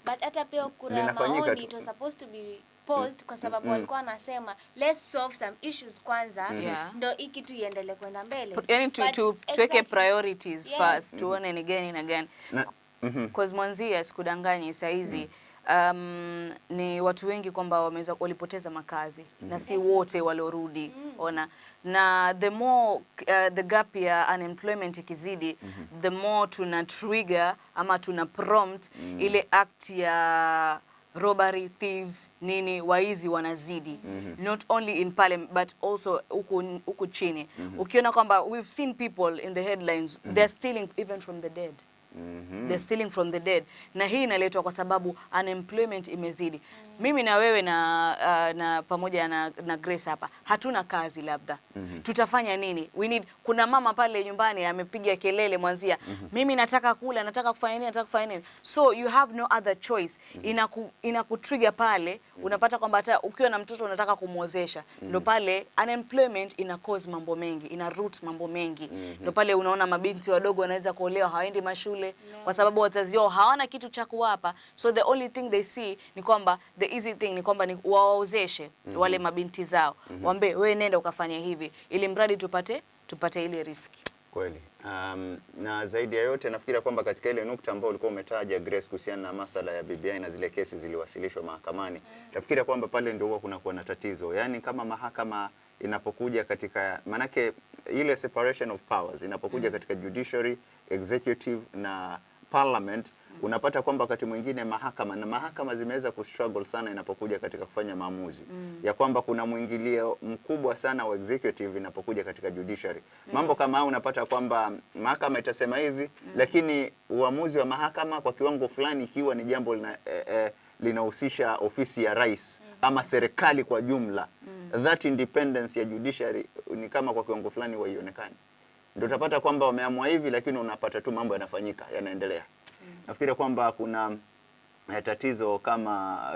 but hata pia kura ya maoni it was supposed to be paused kwa sababu walikuwa wanasema let's solve some issues kwanza ndio hii kitu iendelee kwenda mbele. Yaani tuweke priorities first, tuone ni gani na gani. Cause mwanzia sikudanganyi saa hizi ni watu wengi kwamba walipoteza makazi na si wote waliorudi. Ona, na the more the gap ya unemployment ikizidi, the more tuna trigger ama tuna prompt ile act ya robbery, thieves, nini, waizi wanazidi. Not only in parliament but also huku chini. Ukiona kwamba we've seen people in the headlines, they're stealing even from the dead. They're stealing from the dead. Na hii inaletwa kwa sababu unemployment imezidi. Mimi na wewe na pamoja na Grace hapa hatuna kazi labda. Tutafanya nini? Kuna mama pale nyumbani amepiga kelele mwanzia. Mimi nataka kula, nataka kufanya nini, So you have no other choice. Inakutrigger pale, unapata kwamba hata ukiwa na mtoto unataka kumuozesha. Ndio pale unemployment ina cause mambo mengi, ina root mambo mengi. Ndio pale unaona mabinti wadogo wanaweza kuolewa, hawaendi mashule kwa sababu wazazi wao hawana kitu cha kuwapa. So the only thing they see ni kwamba the easy thing ni kwamba ni waozeshe wale mabinti zao. Waambie wewe nenda ukafanya hivi ili mradi tupate ile riski. Kweli. Na zaidi ya yote nafikiri kwamba katika ile nukta ambayo ulikuwa umetaja Grace kuhusiana na masala ya BBI na zile kesi ziliwasilishwa mahakamani, nafikiri kwamba pale ndio huwa kunakuwa na tatizo. Yaani kama mahakama inapokuja katika, manake ile separation of powers inapokuja katika judiciary, executive na parliament, unapata kwamba wakati mwingine mahakama zimeweza kustruggle sana inapokuja katika kufanya maamuzi. Ya kwamba kuna mwingilio mkubwa sana wa executive inapokuja katika judiciary. Mambo kama haya unapata kwamba mahakama itasema hivi, lakini uamuzi wa mahakama kwa kiwango fulani ikiwa ni jambo linahusisha ofisi ya rais ama serikali kwa jumla, that independence ya judiciary ni kama kwa kiwango fulani waionekani. Ndio utapata kwamba wameamua hivi, lakini unapata tu mambo yanafanyika, yanaendelea. Nafikiri kwamba kuna tatizo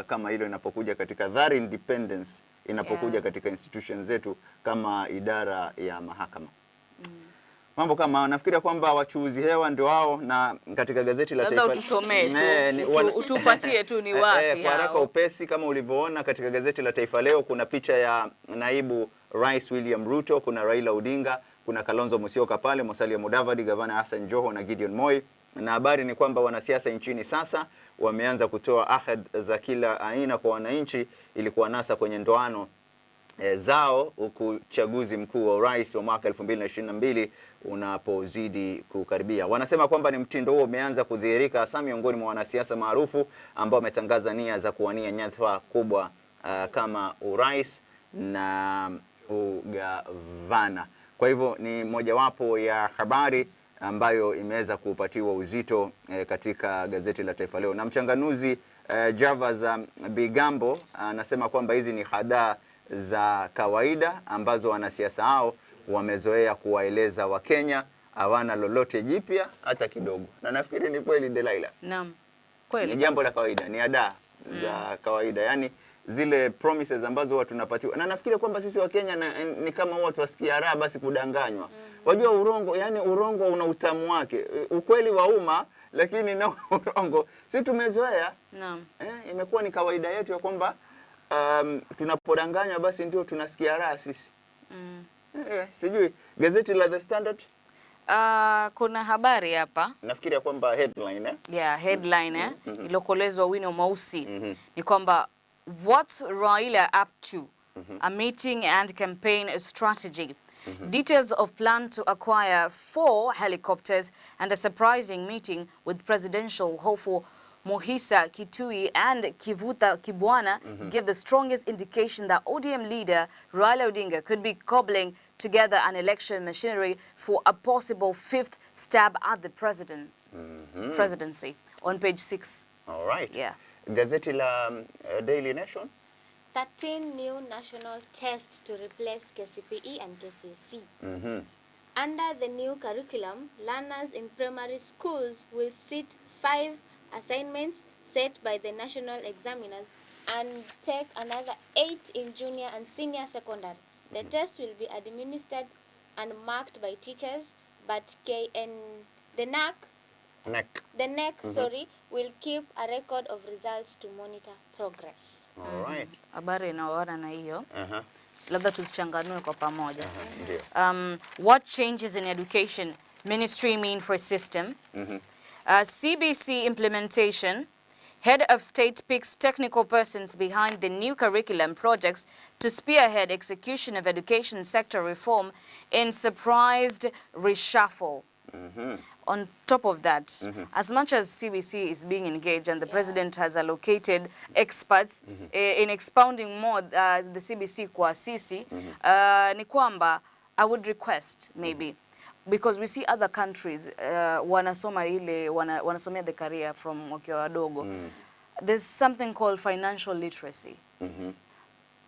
kama hilo inapokuja katika that independence, inapokuja katika institutions zetu kama idara ya mahakama. Mambo kama nafikiri kwamba wachuuzi hewa ndio wao, na katika gazeti la Taifa utusomee utupatie tu ni wapi kwa haraka upesi. Kama ulivyoona katika gazeti la Taifa Leo kuna picha ya naibu Rais William Ruto, kuna Raila Odinga, kuna Kalonzo Musyoka pale, Musalia Mudavadi, Gavana Hassan Joho na Gideon Moi. Na habari ni kwamba wanasiasa nchini sasa wameanza kutoa ahadi za kila aina kwa wananchi ili kuwanasa kwenye ndoano zao huku uchaguzi mkuu wa urais wa mwaka 2022 unapozidi kukaribia. Wanasema kwamba ni mtindo huo umeanza kudhihirika hasa miongoni mwa wanasiasa maarufu ambao wametangaza nia za kuwania nyadhifa kubwa kama urais na ugavana. Kwa hivyo ni mojawapo ya habari ambayo imeweza kupatiwa uzito katika gazeti la Taifa Leo. Na mchanganuzi Java Bigambo anasema kwamba hizi ni hadaa za kawaida ambazo wanasiasa hao wamezoea kuwaeleza Wakenya, hawana lolote jipya hata kidogo. Na nafikiri ni kweli Delilah. Naam. Kweli. Ni jambo la kawaida, ni hadaa za kawaida. Yaani zile promises ambazo watu tunapatiwa. Na nafikiri kwamba sisi Wakenya ni kama watu wasikia raha basi kudanganywa. Wajua urongo, yani urongo una utamu wake. Ukweli wa umma lakini na urongo si tumezoea. Naam. Imekuwa ni kawaida yetu ya kwamba tunapodanganywa basi ndio tunasikia raha sisi. Sijui gazeti la The Standard kuna habari hapa. Nafikiri kwamba headline headline ilokolezwa wino mweusi ni kwamba what's Raila up to? A meeting and campaign strategy. Details of plan to acquire 4 helicopters and a surprising meeting with presidential hopeful Mohisa Kitui and Kivuta Kibwana give the strongest indication that ODM leader Raila Odinga could be cobbling together an election machinery for a possible 5th stab at the presidency on page 6. All right. Yeah. Gazeti la Daily Nation. 13 new national tests to replace KCPE and KCSE. Under the new curriculum, learners in primary schools will sit 5 assignments set by the national examiners and take another 8 in junior and senior secondary. The test will be administered and marked by teachers, but the NEC will keep a record of results to monitor progress. All right. Habari inaoana na hiyo. Labda tuzichanganue kwa pamoja. What changes in education ministry mean for system? CBC implementation. Head of state picks technical persons behind the new curriculum projects to spearhead execution of education sector reform in surprised reshuffle. On top of that, as much as CBC is being engaged and the president has allocated experts in expounding more the CBC kwa sisi, ni kwamba I would request maybe, because we see other countries wanasomea the career from wakiwa wadogo. There's something called financial literacy.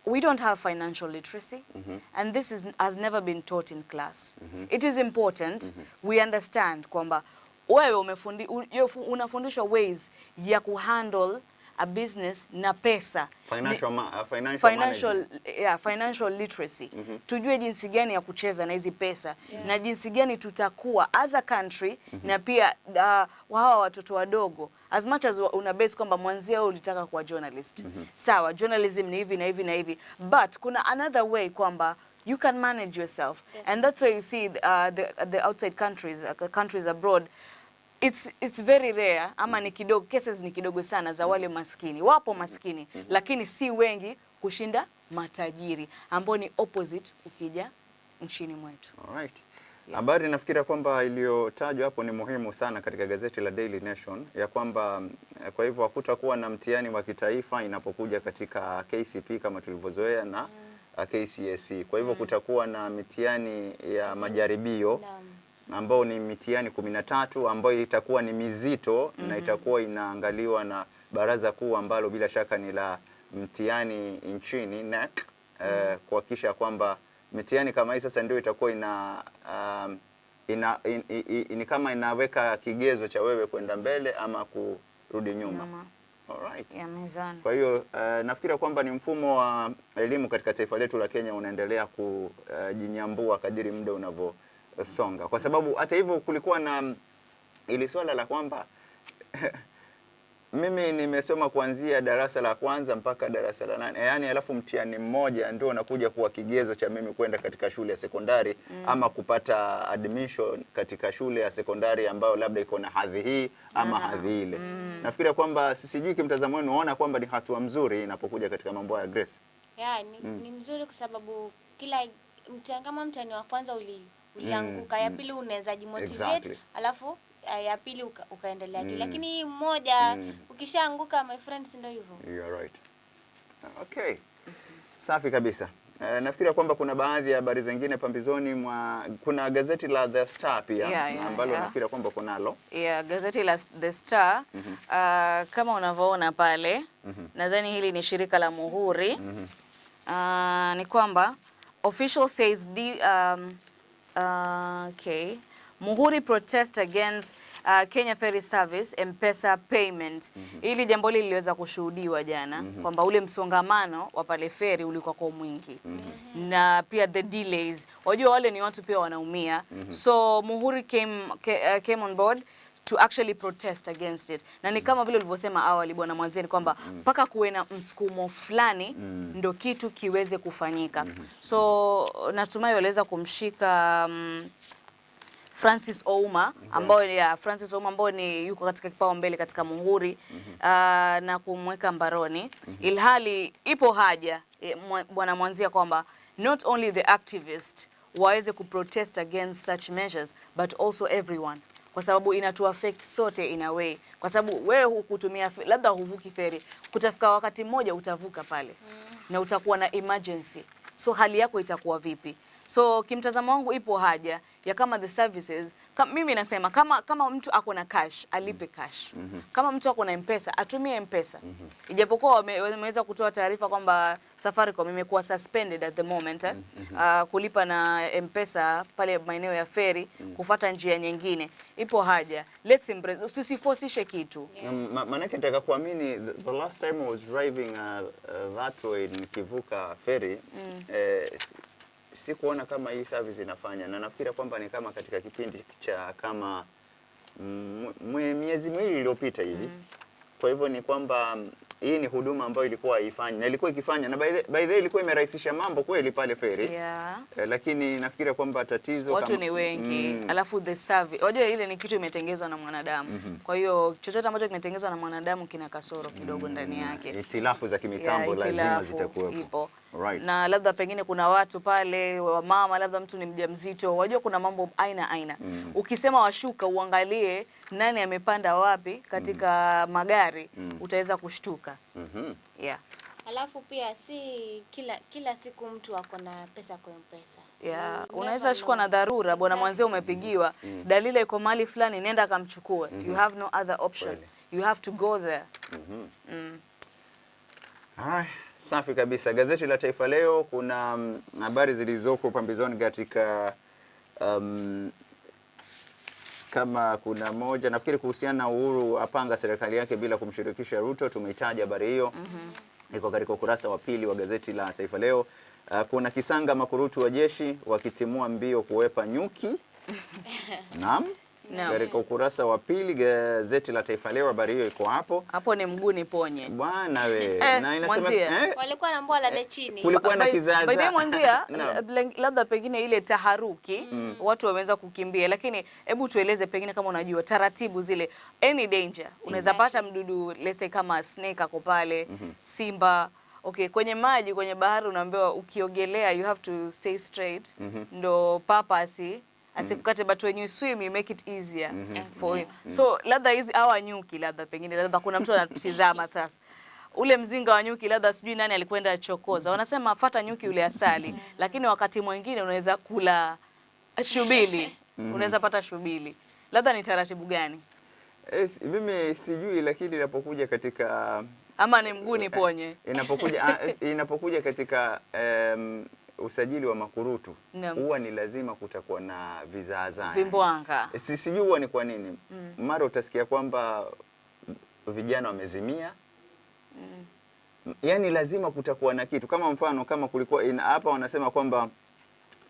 We don't have financial literacy, and this has never been taught in class. It is important we understand kwamba wewe unafundishwa ways ya kuhandle a business na pesa. Financial literacy. Tujue jinsi gani ya kucheza na hizi pesa na jinsi gani tutakuwa as a country na pia hawa watoto wadogo. As much as una base kwamba mwanzia wewe ulitaka kuwa journalist. Sawa, journalism ni hivi na hivi na hivi. But kuna another way kwamba you can manage yourself. And that's why you see the outside countries abroad. It's very rare ama ni kidogo, cases ni kidogo sana za wale maskini. Wapo maskini lakini si wengi kushinda matajiri ambao ni opposite ukija nchini mwetu. Alright. Habari nafikiri kwamba iliyotajwa hapo ni muhimu sana katika gazeti la Daily Nation ya kwamba kwa hivyo hakutakuwa na mtihani wa kitaifa inapokuja katika KCPE kama tulivyozoea na KCSE. Kwa hivyo kutakuwa na mitihani ya majaribio ambao ni mitihani 13 ambayo itakuwa ni mizito na itakuwa inaangaliwa na baraza kuu ambalo bila shaka ni la mtihani nchini NEC, kuhakikisha kwamba mitihani kama hii sasa ndio itakuwa ni kama inaweka kigezo cha wewe kwenda mbele ama kurudi nyuma. Alright. Mezani. Kwa hiyo nafikiri kwamba ni mfumo wa elimu katika taifa letu la Kenya unaendelea kujinyambua kadiri muda unavyosonga. Kwa sababu hata hivyo kulikuwa na ili swala la kwamba mimi nimesoma kuanzia darasa la kwanza mpaka darasa la 8. Yaani alafu mtihani mmoja ndio unakuja kuwa kigezo cha mimi kwenda katika shule ya sekondari ama kupata admission katika shule ya sekondari ambayo labda iko na hadhi hii ama hadhi ile. Nafikiri kwamba sijui kimtazamo wenu unaona kwamba ni hatua mzuri inapokuja katika mambo ya Grace. Ni mzuri kwa sababu kama mtihani wa kwanza ulianguka, ya pili unaweza jimotivate, alafu ya pili ukaendelea juu. Lakini hii mmoja ukishaanguka, my friends, ndio hivyo. You are right. Okay. Safi kabisa. Nafikiria kwamba kuna baadhi ya habari zingine pambizoni kuna gazeti la The Star pia ambalo nafikiria kwamba kunalo. Gazeti la The Star kama unavyoona pale, nadhani hili ni shirika la Muhuri. Ni kwamba official says Muhuri protest against Kenya Ferry Service M-Pesa payment. Hili jambo hili liliweza kushuhudiwa jana kwamba ule msongamano wa pale feri ulikuwa kwa mwingi. Na pia the delays. Wajua wale ni watu pia wanaumia. So Muhuri came on board to actually protest against it. Na ni kama vile ulivyosema awali Bwana Mwazeni kwamba mpaka kuwe na msukumo fulani ndo kitu kiweze kufanyika. So natumai waliweza kumshika Francis Ouma ambao ni yuko katika kipao mbele katika Muhuri na kumweka mbaroni. Ilhali ipo haja Bwana Mwanzia kwamba not only the activists waweze kuprotest against such measures but also everyone, kwa sababu inatu affect sote in a way, kwa sababu wewe hukutumia labda huvuki feri, kutafika wakati mmoja utavuka pale na utakuwa na emergency, so hali yako itakuwa vipi? So kimtazamo wangu ipo haja ya kama the services, mimi nasema kama mtu ako na cash alipe cash. Kama mtu ako na M-Pesa atumie M-Pesa. Ijapokuwa wameweza kutoa taarifa kwamba Safaricom imekuwa suspended at the moment kulipa na M-Pesa pale maeneo ya feri, kufuata njia nyingine. Ipo haja, let's embrace, tusiforceishe kitu. Maanake nataka kuamini the last time I was driving that way nikivuka feri sikuona kama hii service inafanya, na nafikiri kwamba ni kama katika kipindi cha kama miezi miwili iliyopita hivi. Kwa hivyo ni kwamba hii ni huduma ambayo ilikuwa ifanya na ilikuwa ikifanya, na by the way ilikuwa imerahisisha mambo kweli pale feri. Lakini nafikiri kwamba tatizo watu ni wengi, alafu the service, wajua ile ni kitu imetengezwa na mwanadamu. Kwa hiyo chochote ambacho kimetengezwa na mwanadamu kina kasoro kidogo ndani yake. Itilafu za kimitambo lazima zitakuwepo. Right. Na labda pengine kuna watu pale wa mama, labda mtu ni mjamzito, wajua kuna mambo aina. Ukisema washuka uangalie nani amepanda wapi katika magari, utaweza kushtuka. Alafu pia si kila siku mtu ako na pesa kwa M-Pesa. Unaweza shikwa na dharura, Bwana Mwanzia umepigiwa, Dalila iko mahali fulani, nenda akamchukue. You have no other option. You have to go there. Safi kabisa. Gazeti la Taifa Leo kuna habari zilizoko pambizoni katika kama kuna moja nafikiri kuhusiana na Uhuru apanga serikali yake bila kumshirikisha Ruto. Tumeitaja habari hiyo. Iko katika ukurasa wa pili wa gazeti la Taifa Leo. Kuna kisanga makurutu wa jeshi wakitimua mbio kuwepa nyuki. Naam. Katika ukurasa wa pili gazeti la Taifa Leo habari hiyo iko hapo. Hapo ni mguni ponye. Bwana we. Na inasema walikuwa na mbola la chini. Kulikuwa na kizaza. By the Mwanzia labda pengine ile taharuki watu wameweza kukimbia, lakini hebu tueleze pengine kama unajua taratibu zile, any danger unaweza pata mdudu, let's say kama snake ako pale, simba. Okay, kwenye maji, kwenye bahari unaambiwa ukiogelea you have to stay straight. Ndo papa asikukate, but when you swim you make it easier for him. So labda hizi hawa nyuki, labda kuna mtu anatizama sasa. Ule mzinga wa nyuki labda sijui nani alikwenda chokoza. Wanasema fata nyuki ule asali, lakini wakati mwingine unaweza kula shubili. Unaweza pata shubili. Labda ni taratibu gani? Mimi sijui, lakini inapokuja katika ama ni mguni ponye. Inapokuja katika usajili wa makurutu huwa ni lazima kutakuwa na vizaazaa. Vimbwanga. Sijui huwa ni kwa nini. Mara utasikia kwamba vijana wamezimia. Yaani lazima kutakuwa na kitu. Kama mfano kama kulikuwa hapa wanasema kwamba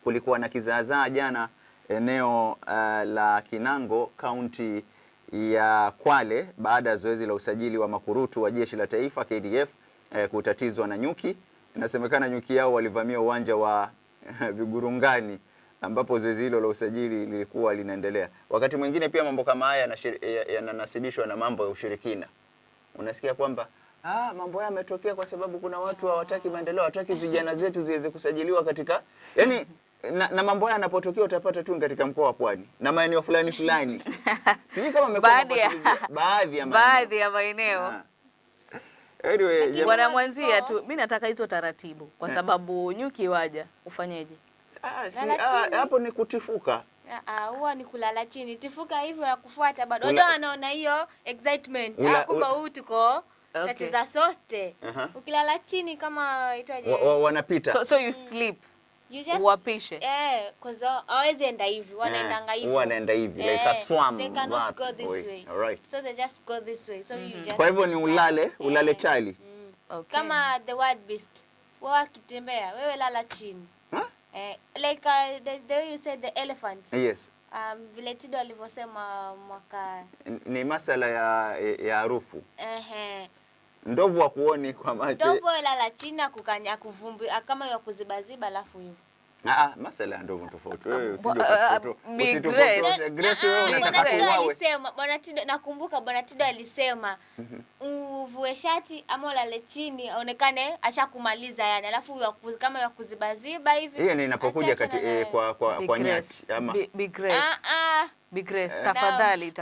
kulikuwa na kizaazaa jana eneo la Kinango, kaunti ya Kwale, baada ya zoezi la usajili wa makurutu wa jeshi la taifa KDF kutatizwa na nyuki. Inasemekana nyuki yao walivamia uwanja wa Vigurungani ambapo zoezi hilo la usajili lilikuwa linaendelea. Wakati mwingine pia mambo kama haya yananasibishwa na mambo ya ushirikina. Unasikia kwamba mambo haya yametokea kwa sababu kuna watu hawataki maendeleo, hawataki vijana zetu ziweze kusajiliwa katika yani na mambo haya yanapotokea utapata tu katika mkoa wa Pwani na maeneo fulani fulani. Sijui kama mmekuwa baadhi ya maeneo. Anyway, Bwana Mwanzia tu mimi nataka hizo taratibu kwa sababu nyuki waja ufanyeje? Hapo ni kutifuka. Huwa ni kulala chini. Tifuka hivyo na kufuata bado. Ndio anaona hiyo excitement. Kumbe huu tuko tatiza sote. Ukilala chini kama itwaje? Wanapita. So you sleep. You just wapishe. Because always enda hivi, wanaenda hivi. Wanaenda hivi like a swarm. They cannot go this way. All right. So they just go this way. So you just. Kwa hivyo ni ulale chali. Okay. Kama the wild beast. Wao akitembea, wewe lala chini. Like the way you said the elephants. Yes. Vile Tido alivyosema mwaka ni masala ya harufu. Ndovu wa kuoni kwa macho. Ndovu lala chini kukanya kuvumbi kama ya kuzibaziba alafu hivyo. Masala ya ndovu tofauti. Wewe usitupotoe. Grace wewe unataka kuwawe. Bwana Tido nakumbuka Bwana Tido alisema uvue shati ama ulale chini aonekane ashakumaliza yani alafu kama ya kuzibaziba hivi. Hiyo ni inapokuja kwa nyati ama Big Grace, tafadhali.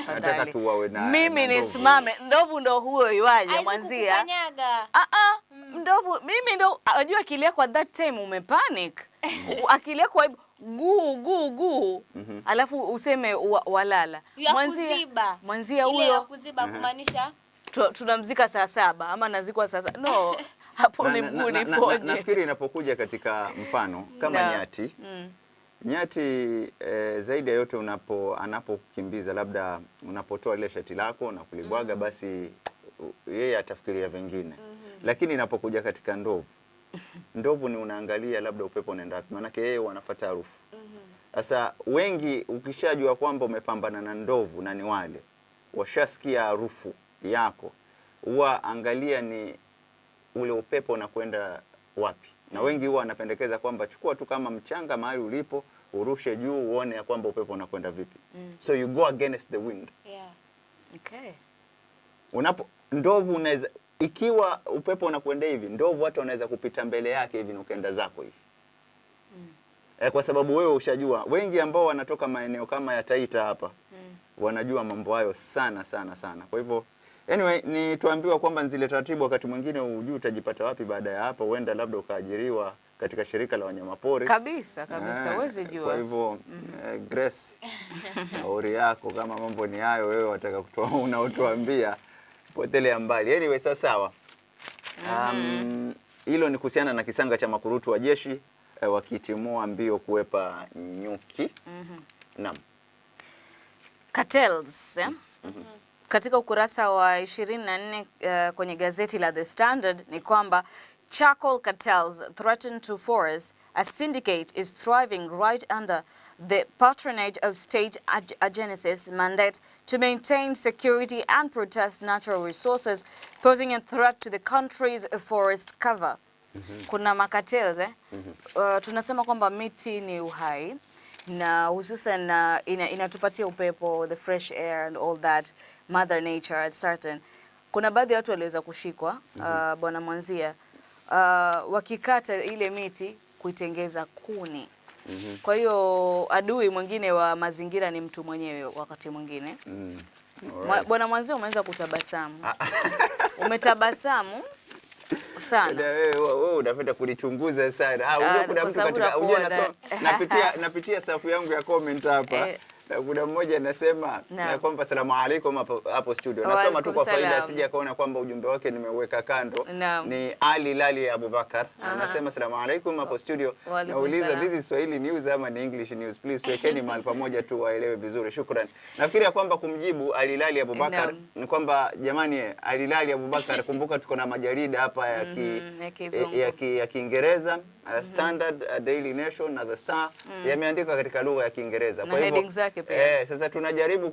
Nataka tuwawe na mimi nisimame. Ndovu ndo huyo iwaje Mwanzia? Ndovu mimi ndo unajua akili yako at that time umepanic. Akili yako guu alafu useme walala. Mwanzia huyo ile kuziba kumaanisha tunamzika saa 7 ama nazikwa saa 7. No, hapo ni mguu ni poje. Nafikiri inapokuja katika mfano kama nyati. Nyati zaidi ya yote anapokimbiza labda unapotoa ile shati lako na kulibwaga basi yeye atafikiria vingine. Lakini inapokuja katika ndovu ni unaangalia labda upepo unaenda wapi, maana yeye wanafuata harufu. Sasa wengi ukishajua kwamba umepambana na ndovu na ni wale washasikia harufu yako, huwa angalia ni ule upepo unakwenda wapi. Na wengi huwa wanapendekeza kwamba chukua tu kama mchanga mahali ulipo, urushe juu uone ya kwamba upepo unakwenda vipi. So you go against the wind. Okay. Ndovu unaweza ikiwa upepo unakwenda hivi, ndovu hata unaweza kupita mbele yake hivi na ukaenda zako hivi. Kwa sababu wewe ushajua. Wengi ambao wanatoka maeneo kama ya Taita hapa wanajua mambo hayo sana. Kwa hivyo anyway ni tuambiwa kwamba zile taratibu wakati mwingine hujui utajipata wapi baada ya hapa, uenda labda ukaajiriwa katika shirika la wanyamapori. Kabisa, huwezi jua. Kwa hivyo Grace, shauri yako kama mambo ni hayo wewe wataka kutoa unaotuambia potelea mbali. Anyway sawa. Hilo ni kuhusiana na kisanga cha makurutu wa jeshi wakitimua mbio kuwepa nyuki. Naam. Cartels. Katika ukurasa wa 24 kwenye gazeti la The Standard ni kwamba charcoal cartels threaten to force a syndicate is thriving right under the patronage of state agencies mandate to maintain security and protect natural resources, posing a threat to the country's forest cover. Kuna makatels tunasema kwamba miti ni uhai na hususan inatupatia upepo, the fresh air and all that, mother nature at certain. Kuna baadhi ya watu waliweza kushikwa Bwana Mwanzia wakikata ile miti kuitengeza kuni. Kwa hiyo adui mwingine wa mazingira ni mtu mwenyewe wakati mwingine. Bwana Mwanzia umeanza kutabasamu. Umetabasamu sana. Wewe unapenda kunichunguza sana. Unajua kuna mtu katika napitia safu yangu ya comment hapa. Kuna mmoja anasema kwamba asalamu alaykum hapo studio. Nasoma tu kwa faida asije akaona kwamba ujumbe wake nimeweka kando. Ni Ali Lali Abubakar. Anasema asalamu alaykum hapo studio. Nauliza this is Swahili news ama ni English news? Please tuwekeni mahali pamoja tu waelewe vizuri. Shukrani. Nafikiri kwamba kumjibu Ali Lali Abubakar ni kwamba jamani Ali Lali Abubakar, kumbuka tuko na majarida hapa ya Kiingereza, Standard, Daily Nation na The Star yameandikwa katika lugha ya Kiingereza. Kwa hivyo sasa tunajaribu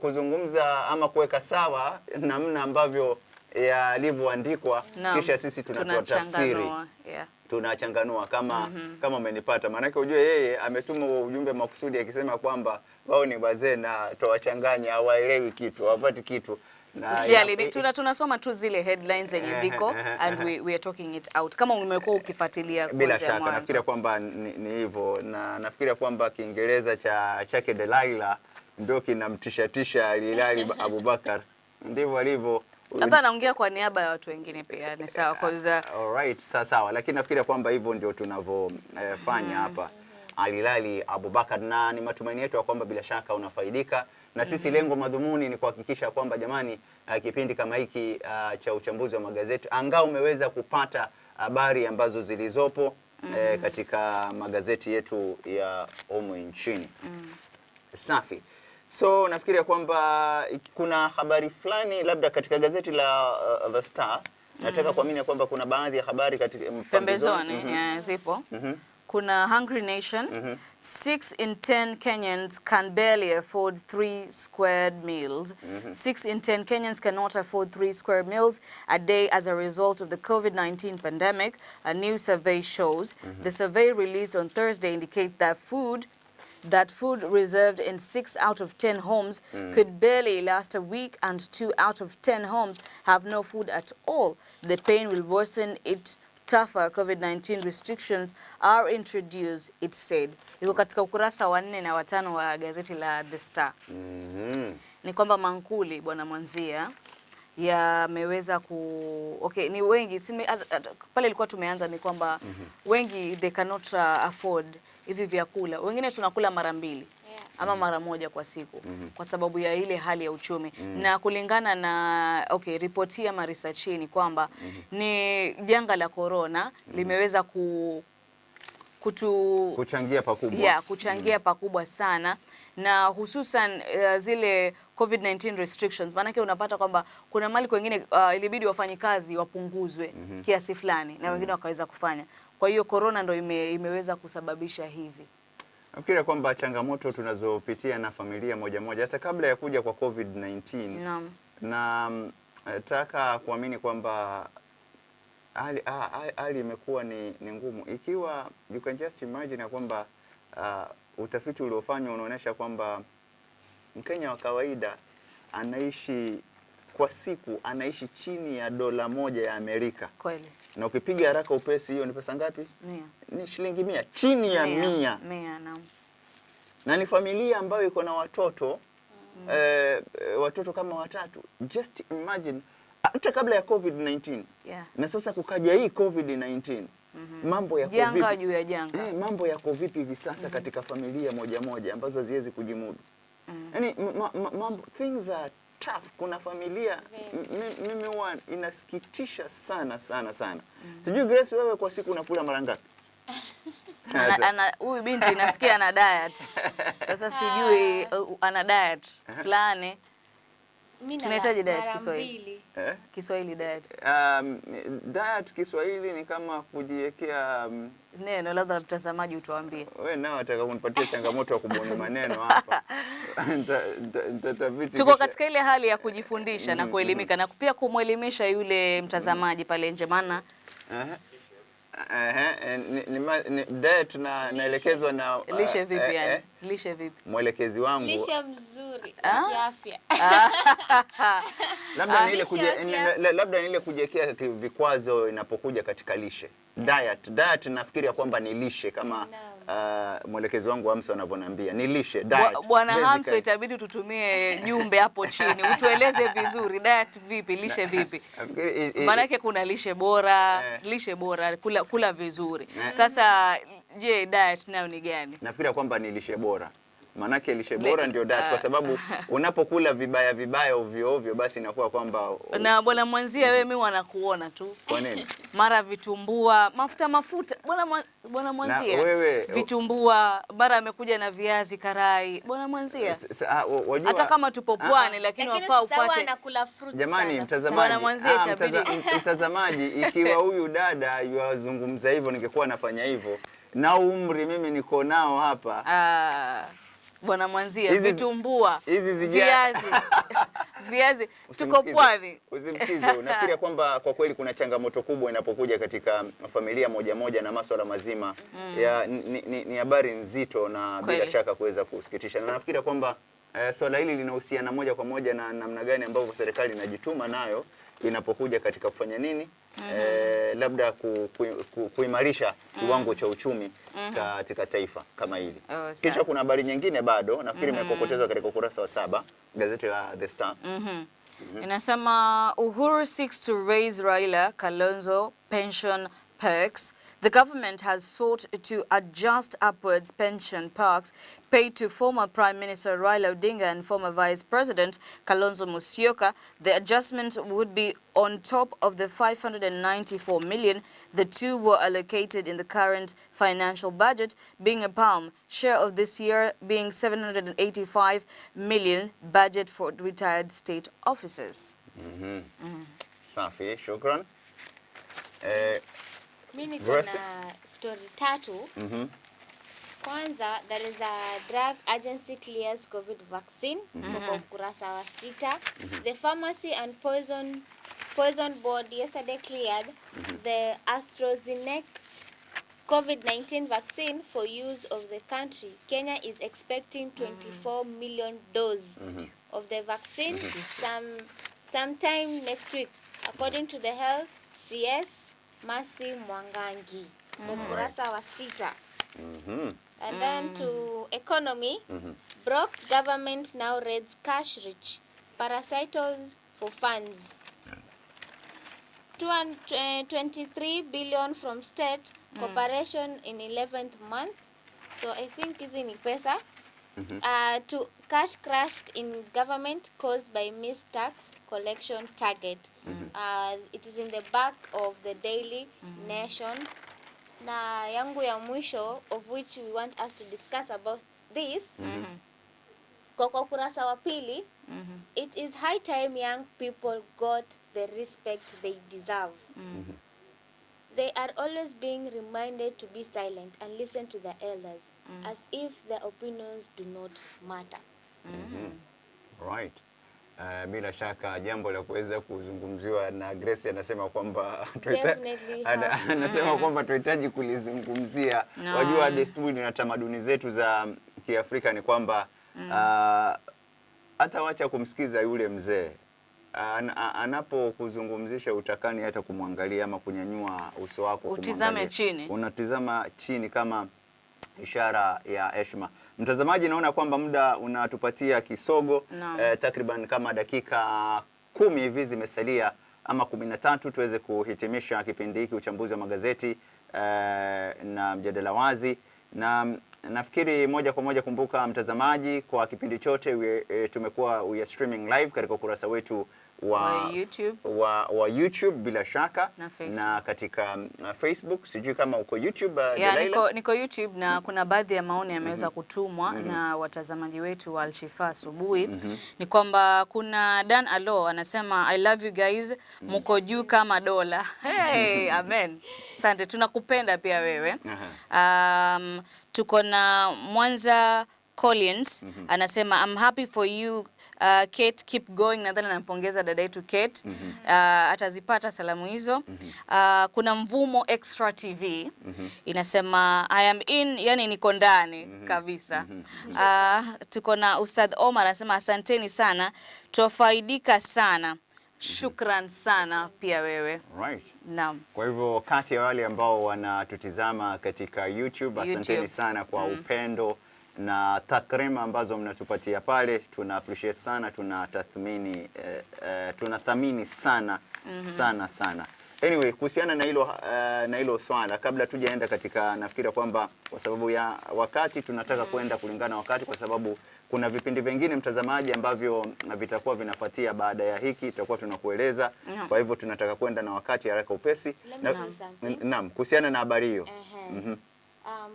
kuzungumza ama kuweka sawa namna ambavyo yalivyoandikwa, kisha sisi tunatoa tafsiri. Tunachanganua kama umenipata. Maana yake ujue yeye ametuma ujumbe makusudi akisema kwamba wao ni wazee na tuwachanganya, hawaelewi kitu, hawapati kitu. Usijali, tunasoma tu zile headlines zenye ziko and we are talking it out. Kama umekuwa ukifuatilia kwa bila shaka nafikiria kwamba ni hivyo, na nafikiria kwamba Kiingereza chake Delilah ndio kinamtishatisha Alilali Abubakar, ndivyo alivyo. Labda anaongea kwa niaba ya watu wengine pia, ni sawa kwa alright, sawa, lakini nafikiria kwamba hivyo ndio tunavyofanya hapa Alilali Abubakar, na ni matumaini yetu ya kwamba bila shaka unafaidika na sisi. Lengo madhumuni ni kuhakikisha kwamba jamani, kipindi kama hiki cha uchambuzi wa magazeti angao umeweza kupata habari ambazo zilizopo katika magazeti yetu ya humu nchini. Safi. So nafikiria kwamba kuna habari fulani labda katika gazeti la The Star. Nataka kuamini kwamba kuna baadhi ya habari katika pembezoni zipo. Kuna Hungry Nation, 6 in 10 Kenyans can barely afford 3 squared meals. 6 in 10 Kenyans cannot afford 3 square meals a day as a result of the COVID-19 pandemic, a new survey shows. The survey released on Thursday indicates that food reserved in 6 out of 10 homes could barely last a week, and 2 out of 10 homes have no food at all. The pain will worsen it tougher COVID-19 restrictions are introduced, it said. Iko katika ukurasa wa 4 na wa 5 wa gazeti la The Star. Ni kwamba mankuli bwana Mwanzia yameweza ni wengi pale ilikuwa tumeanza ni kwamba wengi they cannot afford hivi vyakula. Wengine tunakula mara 2 ama mara 1 kwa siku kwa sababu ya ile hali ya uchumi. Na kulingana na ripoti ya research ni kwamba ni janga la corona limeweza kuchangia pakubwa. Kuchangia pakubwa sana, na hususan zile COVID-19 restrictions. Maana unapata kwamba kuna mali kwengine ilibidi wafanyikazi wapunguzwe kiasi fulani na wengine wakaweza kufanya. Kwa hiyo corona ndo imeweza kusababisha hivi. Nafikiri kwamba changamoto tunazopitia na familia moja hata kabla ya kuja kwa COVID-19. Na nataka kuamini kwamba hali imekuwa ni ngumu. Ikiwa you can just imagine kwamba utafiti uliofanywa unaonyesha kwamba Mkenya wa kawaida anaishi kwa siku chini ya $1 ya Amerika. Kweli. Na ukipiga haraka upesi hiyo ni pesa ngapi? 100. Ni shilingi 100, chini ya 100. 100 Na ni familia ambayo iko na watoto watoto kama 3. Just imagine hata kabla ya COVID-19. Na sasa kukaja hii COVID-19. Mambo ya janga juu ya janga. Mambo yako vipi hivi sasa katika familia moja ambazo haziwezi kujimudu? Yaani things are tough. Kuna familia mimi huwa inasikitisha sana. Sijui Grace, wewe kwa siku unakula mara ngapi? Huyu binti nasikia ana diet. Sasa sijui ana diet fulani. Tunahitaji diet Kiswahili. Kiswahili diet. Diet Kiswahili ni kama kujiwekea neno, labda mtazamaji utuambie. Wewe nao nataka kunipatia changamoto ya kubuni maneno hapa. Tuko katika ile hali ya kujifundisha na kuelimika na pia kumwelimisha yule mtazamaji pale nje, maana diet naelekezwa na lishe vipi yani? Lishe vipi? Mwelekezi wangu. Lishe mzuri ya afya. Labda ni ile kujiwekea vikwazo inapokuja katika lishe. Diet nafikiria kwamba ni lishe kama mwelekezi wangu Hamsa anavyoniambia. Ni lishe, diet. Bwana Hamsa, itabidi tutumie jumbe hapo chini. Utueleze vizuri diet vipi, lishe vipi? Maana yake kuna lishe bora, kula vizuri. Sasa je, diet nayo ni gani? Nafikiria kwamba ni lishe bora. Manake lishe bora ndio diet, kwa sababu unapokula vibaya ovyo basi inakuwa kwamba na bwana Mwanzia wewe mimi wanakuona tu. Kwa nini? Mara vitumbua, mafuta. Bwana Mwanzia vitumbua, mara amekuja na viazi karai. Bwana Mwanzia. Hata kama tupo pwani lakini wafaa upate. Jamani mtazamaji, ikiwa huyu dada yuazungumza hivyo ningekuwa nafanya hivyo. Na umri mimi niko nao hapa. Bwana Mwanzia, vitumbua, viazi, tuko pwani. Usimsikize. Unafikiria kwamba kwa kweli kuna changamoto kubwa inapokuja katika familia moja na masuala mazima ni habari nzito na bila shaka kuweza kusikitisha. Na nafikiria kwamba swala hili linahusiana moja kwa moja na namna gani ambavyo serikali inajituma nayo inapokuja katika kufanya nini? Labda kuimarisha kiwango cha uchumi katika taifa kama hili. Kisha kuna habari nyingine bado nafikiri imekokotezwa katika ukurasa wa 7 gazeti la The Star. Inasema Uhuru seeks to raise Raila Kalonzo pension perks. The government has sought to adjust upwards pension perks paid to former Prime Minister Raila Odinga and former Vice President Kalonzo Musyoka. The adjustment would be on top of the 594 million the two were allocated in the current financial budget, being a palm share of this year being 785 million budget for retired state officers. Safi, shukran. Mimi niko na story tatu. Kwanza, there is a drug agency clears COVID vaccine. Kwa ukurasa wa 6. The Pharmacy and Poison Board yesterday cleared the AstraZeneca COVID-19 vaccine for use of the country. Kenya is expecting 24 million doses of the vaccine sometime next week, according to the Health CS Masi Mwangangi. Ukurasa wa 6. And then to economy, broke government now raids cash rich, parasitals for funds. 23 billion from state corporation in 11th month. So I think hizi ni pesa. To cash crashed in government caused by missed tax collection target. It is in the back of the Daily Nation. Na yangu ya mwisho, of which we want us to discuss about this, kwa ukurasa wa 2, it is high time young people got the respect they deserve. They are always being reminded to be silent and listen to the elders, as if their opinions do not matter. Right. Bila shaka jambo la kuweza kuzungumziwa, na Grace anasema kwamba tunahitaji kulizungumzia. Wajua desturi na tamaduni zetu za Kiafrika ni kwamba hata wacha kumsikiza yule mzee anapokuzungumzisha utakani hata kumwangalia ama kunyanyua uso wako, utizame chini, unatizama chini kama ishara ya heshima. Mtazamaji, naona kwamba muda unatupatia kisogo. Takriban kama dakika 10 hivi zimesalia ama 13 tuweze kuhitimisha kipindi hiki uchambuzi wa magazeti na mjadala wazi. Na nafikiri moja kwa moja, kumbuka mtazamaji, kwa kipindi chote tumekuwa we are streaming live katika ukurasa wetu wa YouTube bila shaka na katika Facebook. Sijui kama uko YouTube. Niko YouTube na kuna baadhi ya maoni yameweza kutumwa na watazamaji wetu wa Alshifaa asubuhi. Ni kwamba kuna Dan Alo anasema I love you guys, mko juu kama dola. Hey, amen. Asante, tunakupenda pia wewe. Tuko na Mwanza Collins anasema I'm happy for you Kate, keep going. Nadhani nampongeza dada yetu Kate. Atazipata salamu hizo. Kuna Mvumo Extra TV inasema I am in, yani niko ndani kabisa. Tuko na Ustadh Omar anasema asanteni sana, tufaidika sana. Shukran sana pia wewe. Right. Naam. Kwa hivyo kati ya wale ambao wanatutizama katika YouTube, asanteni sana kwa upendo na takrima ambazo mnatupatia pale. Tuna appreciate sana, tunathamini sana sana. Anyway, kuhusiana na hilo swala, kabla tujaenda katika, nafikiri kwamba kwa sababu ya wakati tunataka kwenda kulingana wakati, kwa sababu kuna vipindi vingine mtazamaji ambavyo vitakuwa vinafuatia baada ya hiki, tutakuwa tunakueleza. Kwa hivyo tunataka kwenda na wakati haraka upesi. Naam, kuhusiana na habari hiyo.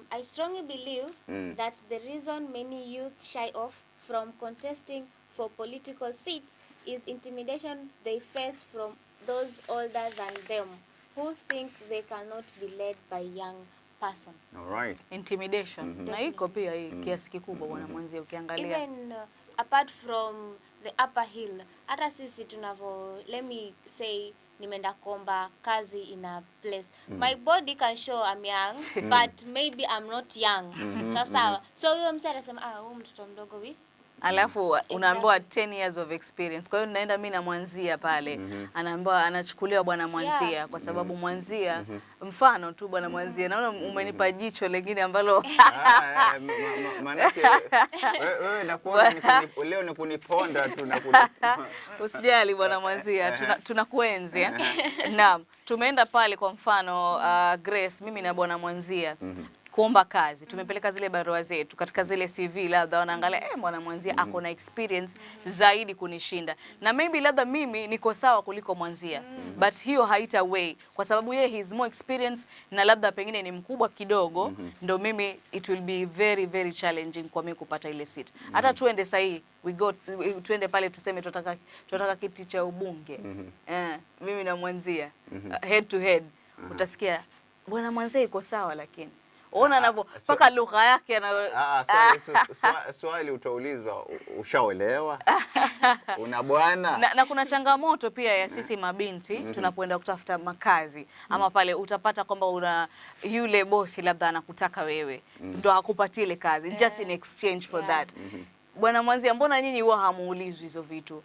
I strongly believe that the reason many youth shy off from contesting for political seats is intimidation they face from those older than them who think they cannot be led by young person. All right. Intimidation. Na iko pia hii kiasi kikubwa bwana mwenzi ukiangalia. Even apart from the upper hill, hata sisi tunavo, let me say, nimeenda kuomba kazi in a place. My body can show I'm young, but maybe I'm not young. Sasa, so huyo msee anasema huyu mtoto mdogo Alafu unaambiwa 10 years of experience. Kwa hiyo naenda mimi na Mwanzia pale. Anaambiwa anachukuliwa bwana Mwanzia kwa sababu Mwanzia mfano tu bwana Mwanzia. Naona umenipa jicho lingine ambalo manake wewe nakuona leo ni kuniponda tu na usijali bwana Mwanzia, tunakuenzi. Naam, tumeenda pale kwa mfano Grace, mimi na bwana Mwanzia kuomba kazi. Tumepeleka zile barua zetu katika zile CV, labda wanaangalia bwana Mwanzia ako na experience zaidi kunishinda. Na maybe labda mimi niko sawa kuliko Mwanzia. But hiyo haita way kwa sababu yeye he is more experience na labda pengine ni mkubwa kidogo, ndo mimi it will be very very challenging kwa mimi kupata ile seat. Hata tuende sahi tuende pale tuseme tunataka kiti cha ubunge. Mimi na Mwanzia head to head. Utasikia bwana Mwanzia iko sawa lakini ona anavyo paka lugha yake swali utaulizwa ushaolewa una bwana na kuna changamoto pia ya sisi mabinti tunapoenda kutafuta makazi ama pale utapata kwamba una yule bosi labda anakutaka wewe ndo hakupatie ile kazi just in exchange for that. Bwana Mwanzia, mbona nyinyi huwa hamuulizwi hizo vitu?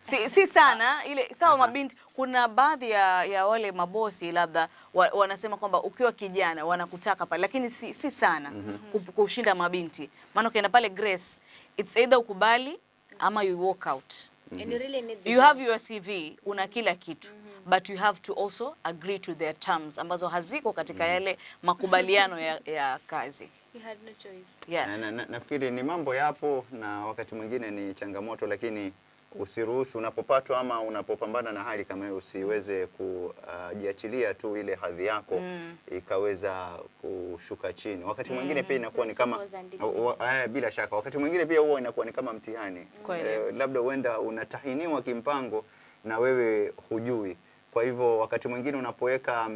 Si sana ile sawa mabinti. Kuna baadhi ya wale mabosi labda wanasema kwamba ukiwa kijana wanakutaka pale, lakini si sana kushinda mabinti. Maana ukienda pale Grace, it's either ukubali ama you walk out. And you really need you have your CV, una kila kitu. But you have to also agree to their terms ambazo haziko katika yale makubaliano ya kazi. You had no choice. Yeah. Nafikiri ni mambo yapo na wakati mwingine ni changamoto, lakini usiruhusu unapopatwa ama unapopambana na hali kama hiyo usiweze kujiachilia tu ile hadhi yako ikaweza kushuka chini. Wakati mwingine pia inakuwa ni kama bila shaka wakati mwingine pia huwa inakuwa ni kama mtihani. Labda uenda unatahiniwa kimpango na wewe hujui. Kwa hivyo wakati mwingine unapoweka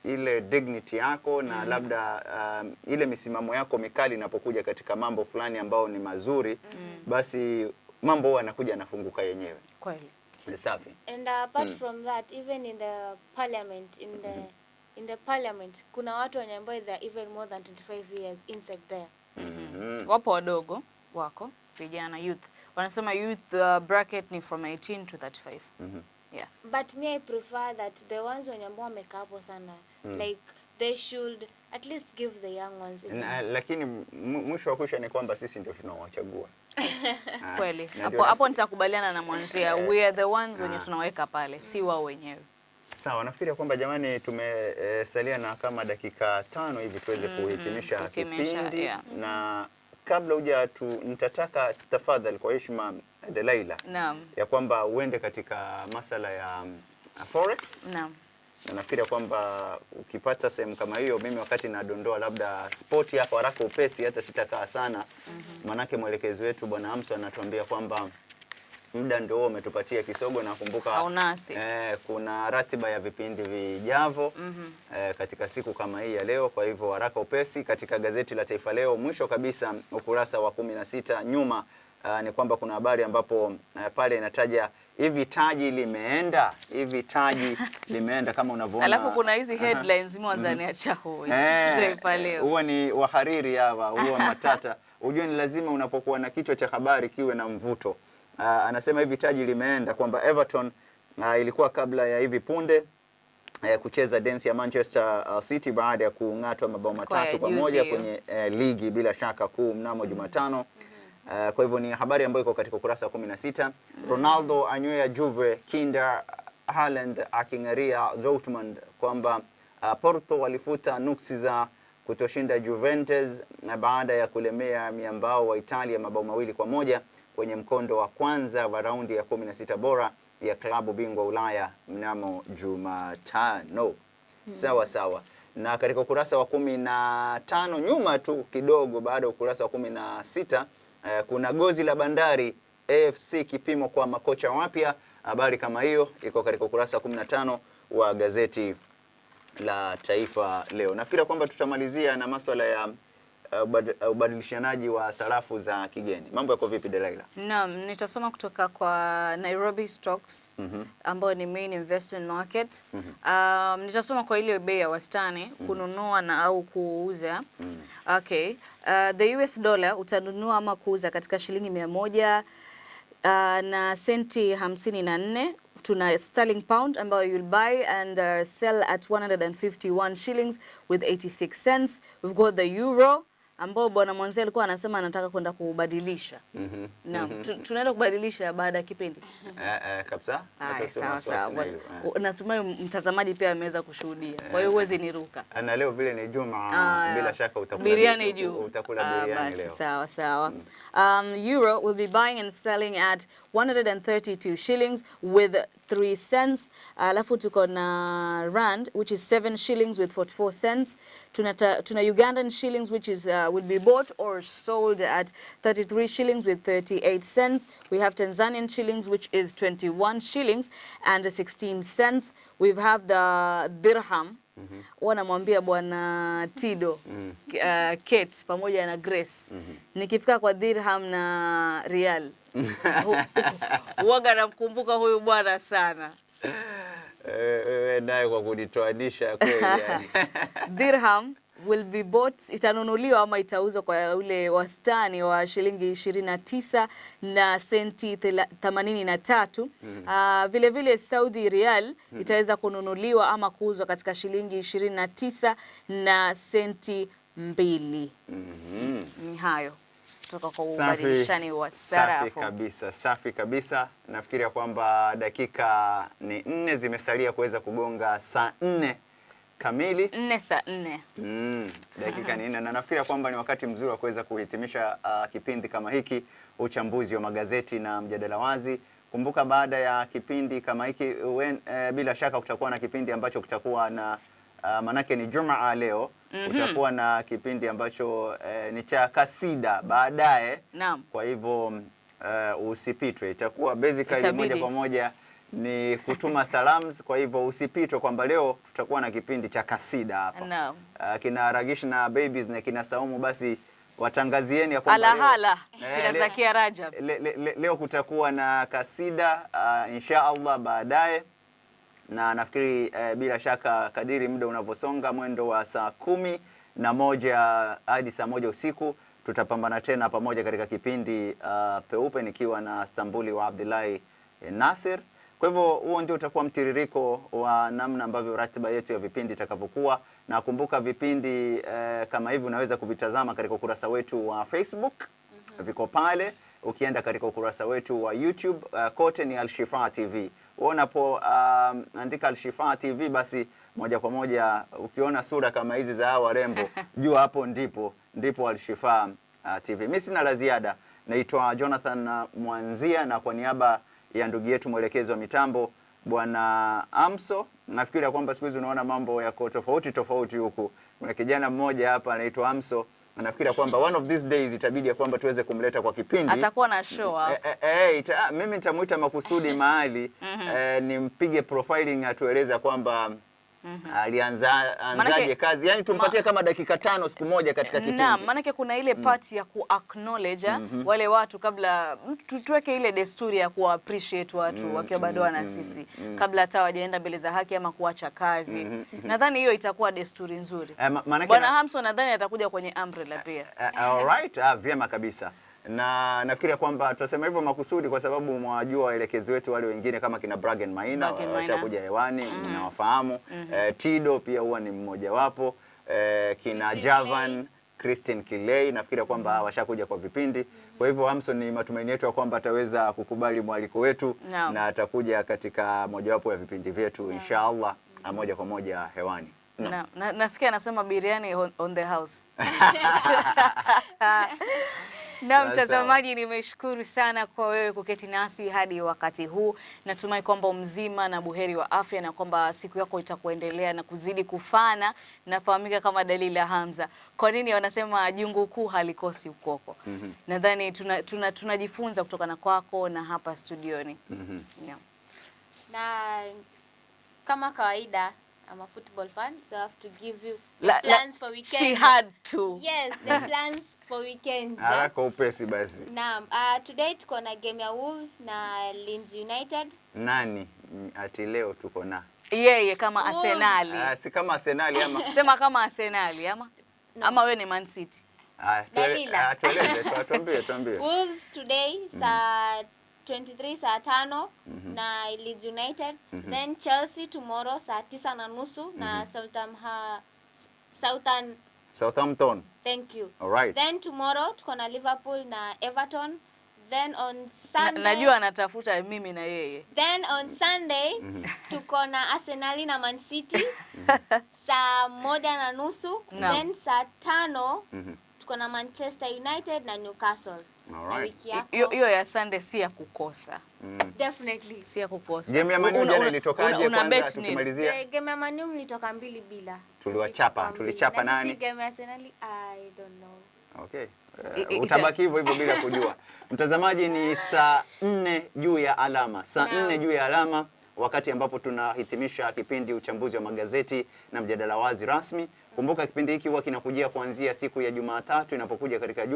ile dignity yako na labda ile misimamo yako mikali inapokuja katika mambo fulani ambao ni mazuri, basi mambo huwa yanakuja yanafunguka yenyewe. Kweli. Safi. And apart from that, even in the parliament, in the parliament, kuna watu wenye ambao they are even more than 25 years inside there. Wapo wadogo wako vijana youth. Wanasema youth bracket ni from 18 to 35. Yeah. But me I prefer that the ones wenye ambao wamekaa hapo sana, like they should at least give the young ones. Lakini mwisho wa kusha ni kwamba sisi ndio tunawachagua. Kweli. Hapo nitakubaliana na Mwanzia. We are the ones wenye tunaweka pale, si wao wenyewe. Sawa, nafikiri kwamba jamani tumesalia na kama dakika 5 hivi tuweze kuhitimisha kipindi. Na kabla nitataka tafadhali kwa heshima Delaila. Naam. Ya kwamba uende katika masala ya forex. Naam. Na nafikiri kwamba ukipata sehemu kama hiyo, mimi wakati nadondoa labda sport hapa haraka upesi, hata sitakaa sana. Manake mwelekezi wetu Bwana Hamso anatuambia kwamba muda ndio umetupatia kisogo, na kumbuka kuna ratiba ya vipindi vijavyo katika siku kama hii ya leo. Kwa hivyo haraka upesi katika gazeti la Taifa Leo, mwisho kabisa ukurasa wa 16 nyuma, ni kwamba kuna habari ambapo pale inataja hivi taji limeenda kama unavyoona. Alafu kuna hizi headlines mwazani acha hoi. Taifa Leo. Huwa ni wahariri hawa, huwa matata. Unajua ni lazima unapokuwa na kichwa cha habari kiwe na mvuto. Anasema hivi taji limeenda kwamba Everton ilikuwa kabla ya hivi punde kucheza dance ya Manchester City baada ya kung'atwa mabao 3 kwa moja kwenye ligi bila shaka kuu mnamo Jumatano. Kwa hivyo ni habari ambayo iko katika ukurasa wa 16. Ronaldo anywea Juve, Kinder Haaland aking'aria Dortmund, kwamba Porto walifuta nuksi za kutoshinda Juventus na baada ya kulemea miambao wa Italia mabao 2 kwa moja kwenye mkondo wa kwanza wa raundi ya 16 bora ya klabu bingwa Ulaya mnamo Jumatano. Sawa. Na katika ukurasa wa 15 nyuma tu kidogo baada ya ukurasa wa 16 kuna gozi la Bandari AFC kipimo kwa makocha wapya. Habari kama hiyo iko katika ukurasa wa 15 wa gazeti la Taifa Leo. Nafikiri kwamba tutamalizia na masuala ya ubadilishanaji wa sarafu za kigeni. Mambo yako vipi Delaila? Naam, nitasoma kutoka kwa Nairobi Stocks ambayo ni main investment market. Nitasoma kwa ile bei ya wastani kununua na au kuuza. Okay. The US dollar utanunua ama kuuza katika shilingi 100 na senti 54. Tuna sterling pound ambayo you'll buy and sell at 151 shillings with 86 cents. We've got the euro ambao bwana Mwanzi alikuwa anasema anataka kwenda kubadilisha. Naam, tunaenda kubadilisha baada ya kipindi. Kabisa. Sawa. Natumai mtazamaji pia ameweza kushuhudia. Kwa hiyo huwezi niruka. Na leo vile ni Juma, bila shaka utakula biriani juu. Utakula biriani leo. Sawa. Euro will be buying and selling at 132 shillings with 3 cents. Alafu tuko na rand which is 7 shillings with 44 cents. Tuna Ugandan shillings which is will be bought or sold at 33 shillings with 38 cents. We have Tanzanian shillings which is 21 shillings and 16 cents. We have the dirham. Wanamwambia bwana Tido Kate pamoja na Grace. Nikifika kwa dirham na rial waga namkumbuka huyu bwana sana. Naye kwa kuditoanisha kweli yani. Dirham will be bought, itanunuliwa ama itauzwa kwa ule wastani wa shilingi 29 na senti 83. Vile vile Saudi Riyal itaweza kununuliwa ama kuuzwa katika shilingi 29 na senti 2. Ni hayo kutoka kwa ubadilishani wa sarafu. Safi kabisa. Nafikiria kwamba dakika ni 4 zimesalia kuweza kugonga saa 4 kamili. 4 saa 4. Dakika ni 4 na nafikiria kwamba ni wakati mzuri wa kuweza kuhitimisha kipindi kama hiki, uchambuzi wa magazeti na mjadala wazi. Kumbuka baada ya kipindi kama hiki bila shaka kutakuwa na kipindi ambacho kitakuwa na manake ni Jumaa leo. Utakuwa na kipindi ambacho ni cha kasida baadaye. Kwa hivyo usipitwe. Itakuwa basically moja kwa moja ni kutuma salamu. Kwa hivyo usipitwe kwamba leo tutakuwa na kipindi cha kasida hapa. Kina Ragish na Babies na kina Saumu basi watangazieni ya kwamba Alahala kina Zakia Rajab. Leo kutakuwa na kasida insha Allah baadaye. Na nafikiri bila shaka kadiri muda unavyosonga mwendo wa saa 11 hadi saa 1 usiku tutapambana tena pamoja katika kipindi peupe nikiwa na Stambuli wa Abdullahi Nasir. Kwa hivyo huo ndio utakuwa mtiririko wa namna ambavyo ratiba yetu ya vipindi itakavyokuwa. Na kumbuka vipindi kama hivi unaweza kuvitazama katika ukurasa wetu wa Facebook. Viko pale. Ukienda katika ukurasa wetu wa YouTube kote ni Alshifaa TV. Unapo andika Alshifaa TV basi moja kwa moja ukiona sura kama hizi za hawa rembo jua hapo ndipo Alshifaa TV. Mimi sina la ziada. Naitwa Jonathan Mwanzia na kwa niaba ya ndugu yetu mwelekezi wa mitambo bwana Amso, nafikiri kwamba siku hizi unaona mambo yako tofauti huku. Kuna kijana mmoja hapa anaitwa Amso. Nafikiri kwamba one of these days itabidi kwamba tuweze kumleta kwa kipindi. Atakuwa na show hapo. Mimi nitamuita makusudi mahali nimpige profiling atueleza kwamba alianzaje kazi. Yaani tumpatie kama dakika 5 siku moja katika kipindi. Naam, maana kuna ile part ya ku-acknowledge wale watu kabla tuweke ile desturi ya ku-appreciate watu wakiwa bado wana sisi kabla hata wajaenda mbele za haki ama kuacha kazi. Nadhani hiyo itakuwa desturi nzuri. Bwana Hamson nadhani atakuja kwenye umbrella pia. Alright, vyema kabisa. Na nafikiria kwamba tutasema hivyo makusudi kwa sababu mwajua waelekezi wetu wale wengine kama kina Bragen Maina watakuja hewani, nawafahamu. Tido pia huwa ni mmoja wapo. Kina Javan, Christine Kilei nafikiria kwamba washakuja kwa vipindi. Kwa hivyo Hamson ni matumaini yetu ya kwamba ataweza kukubali mwaliko wetu na atakuja katika mojawapo ya vipindi vyetu inshallah moja kwa moja hewani. Nasikia anasema biriani on the house. Na mtazamaji, nimeshukuru sana kwa wewe kuketi nasi hadi wakati huu. Natumai kwamba mzima na buheri wa afya na kwamba siku yako itakuendelea na kuzidi kufana. Nafahamika kama Dalila Hamza. Kwa nini wanasema jungu kuu halikosi ukoko? Nadhani tunajifunza kutokana kwako na hapa studioni. Na kama kawaida I'm a football fan, so I have to give you La- plans for weekend. She had to. Yes, the plans for weekends. Haraka upesi basi. Naam, today tuko na game ya Wolves na Leeds United. Nani ati leo tuko na? Yeye kama Arsenali. Si kama Arsenali ama. Sema kama Arsenali ama? No. Ama we ni Man City. Tuambie. Wolves today saa 23 saa 5 na Leeds United. Then Chelsea tomorrow saa 9:30 na Southampton. Thank you. All right. Then tomorrow tuko na Liverpool na Everton. Then on Sunday Najua anatafuta mimi na yeye. Then on Sunday tuko na Arsenal na Man City saa 1:30. Then saa 5 tuko na Manchester United na Newcastle. All right. Hiyo ya Sunday si ya kukosa. Definitely. Si ya kukosa. Game ya Man U jana ilitokaje kwanza tukimalizia? Game ya Man U mlitoka 2-0. Tulichapa nani? Game ya Arsenal I don't know. Okay. Utabaki hivyo bila kujua. Mtazamaji, ni saa 4 juu ya alama. Saa 4 juu ya alama, wakati ambapo tunahitimisha kipindi uchambuzi wa magazeti na mjadala wazi rasmi. Kumbuka kipindi hiki huwa kinakujia kuanzia siku ya Jumatatu inapokuja katika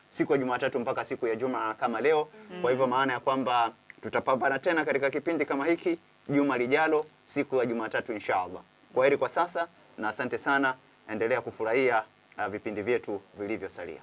siku ya Jumatatu mpaka siku ya Jumaa kama leo. Kwa hivyo maana ya kwamba tutapambana tena katika kipindi kama hiki juma lijalo siku ya Jumatatu inshallah. Kwaheri kwa sasa na asante sana, endelea kufurahia vipindi vyetu vilivyosalia.